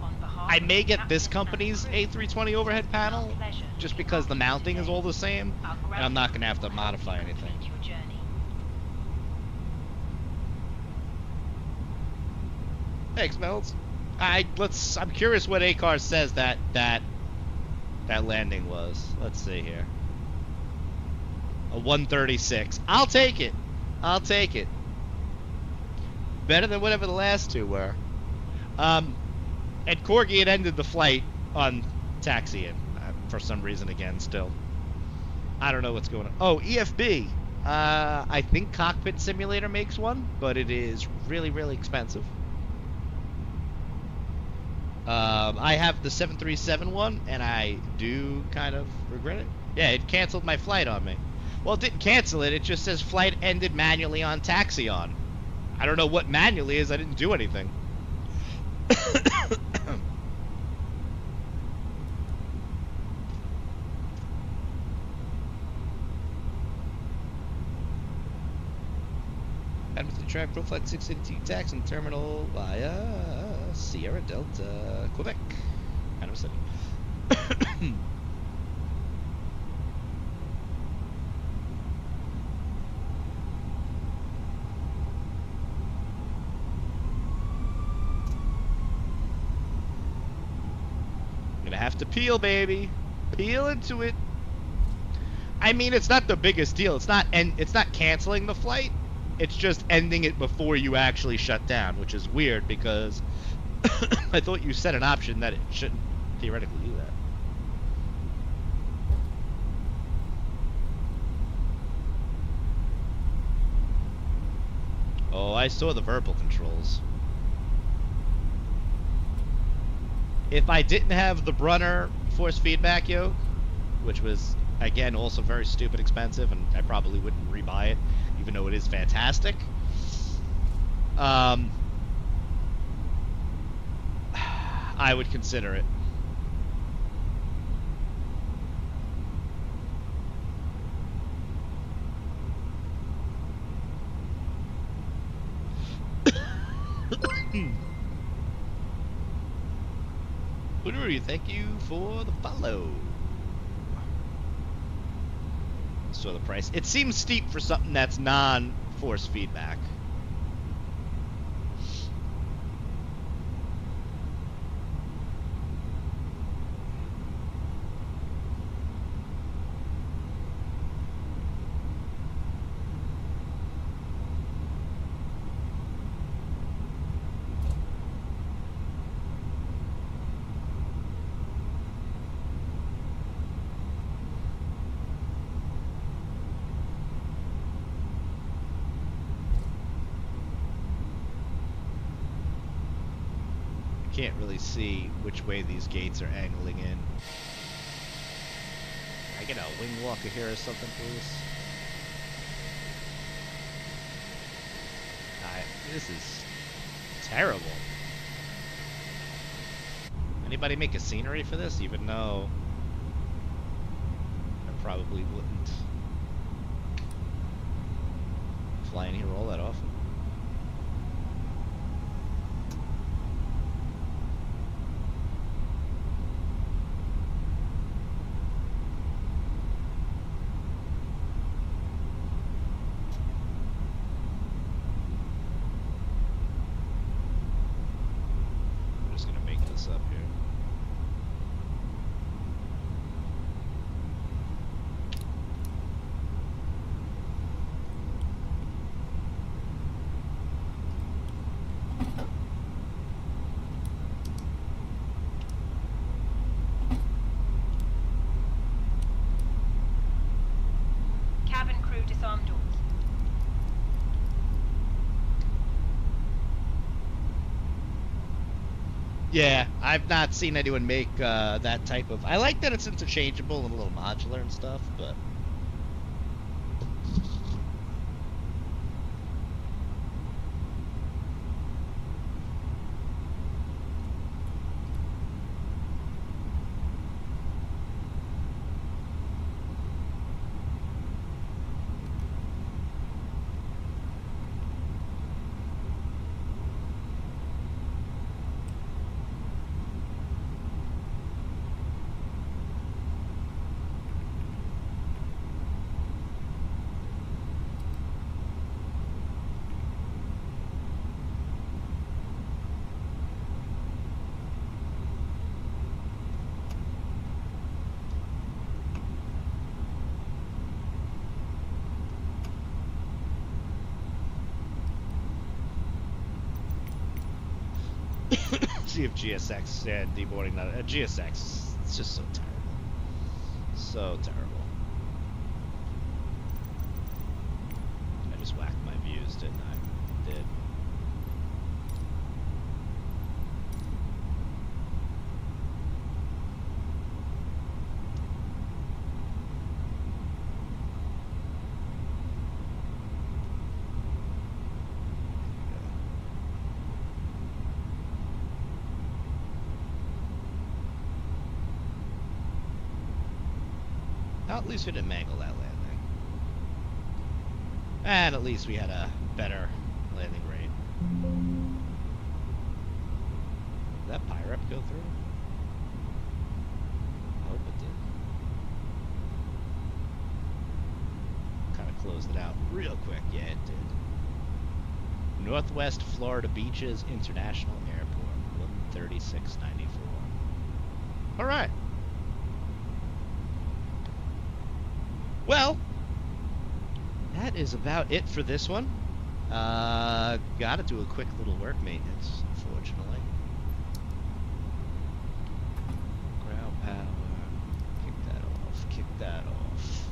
On behalf I of may the get this captain and company's crew, A320 overhead panel, it's our pleasure just to because the welcome you mounting is today. all the same, Our and I'm not going to have to gratitude will help modify you anything. complete your journey. Thanks, Melts. I'm curious what ACAR says that landing was. Let's see here. A 136. I'll take it. I'll take it. Better than whatever the last two were. And Corgi had ended the flight on taxiing for some reason again. Still, I don't know what's going on. Oh, EFB. I think Cockpit Simulator makes one, but it is really, really expensive. I have the 737 one, and I do kind of regret it. Yeah, it canceled my flight on me. Well, it didn't cancel it. It just says flight ended manually on taxi-on. I don't know what manually is. I didn't do anything. Edmonton track Proflight 682 tax and terminal via Sierra Delta, Quebec. Adam City. Gonna have to peel, baby. Peel into it. I mean, it's not the biggest deal. It's not canceling the flight. It's just ending it before you actually shut down, which is weird because I thought you set an option that it shouldn't theoretically do that. Oh, I saw the verbal controls. If I didn't have the Brunner force feedback yoke, which was, again, also very stupid expensive, and I probably wouldn't rebuy it, even though it is fantastic, I would consider it. Hoodoo, thank you for the follow. So the price, it seems steep for something that's non-force feedback. Can't really see which way these gates are angling in. Can I get a wing walker here or something, please? This is terrible. Anybody make a scenery for this? Even though I probably wouldn't fly in here all that often. Up here. Cabin crew disarm doors. Yeah, I've not seen anyone make that type of... I like that it's interchangeable and a little modular and stuff, but... See if GSX and deboarding not GSX. It's just so terrible, so terrible. I just whacked my views, didn't I? Did. Well, at least we didn't mangle that landing. And at least we had a better landing rate. Did that pirate go through? I hope it did. Kind of closed it out real quick. Yeah, it did. Northwest Florida Beaches International Airport, 136.94. All right. Well, that is about it for this one. Gotta do a quick little work maintenance, unfortunately. Ground power. Kick that off. Kick that off.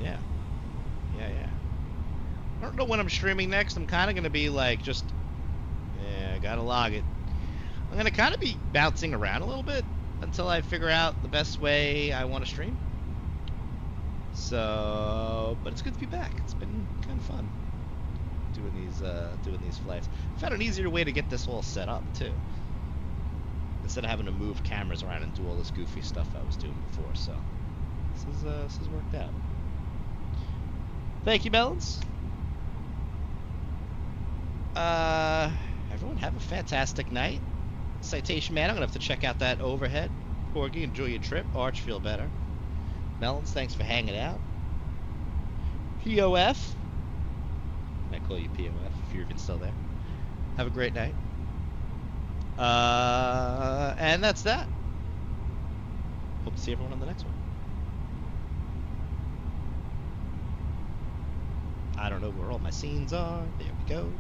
Yeah. Yeah. I don't know when I'm streaming next. I'm kind of gonna be like just... Yeah, gotta log it. I'm gonna kind of be bouncing around a little bit until I figure out the best way I want to stream. So, but it's good to be back. It's been kind of fun doing these flights. I found an easier way to get this all set up too, instead of having to move cameras around and do all this goofy stuff I was doing before. So this has worked out. Thank you, Melons. Everyone have a fantastic night. Citation Man, I'm gonna have to check out that overhead. Porgy, enjoy your trip. Arch, feel better. Melons, thanks for hanging out. POF, I call you POF if you're even still there. Have a great night. And that's that. Hope to see everyone on the next one. I don't know where all my scenes are. There we go.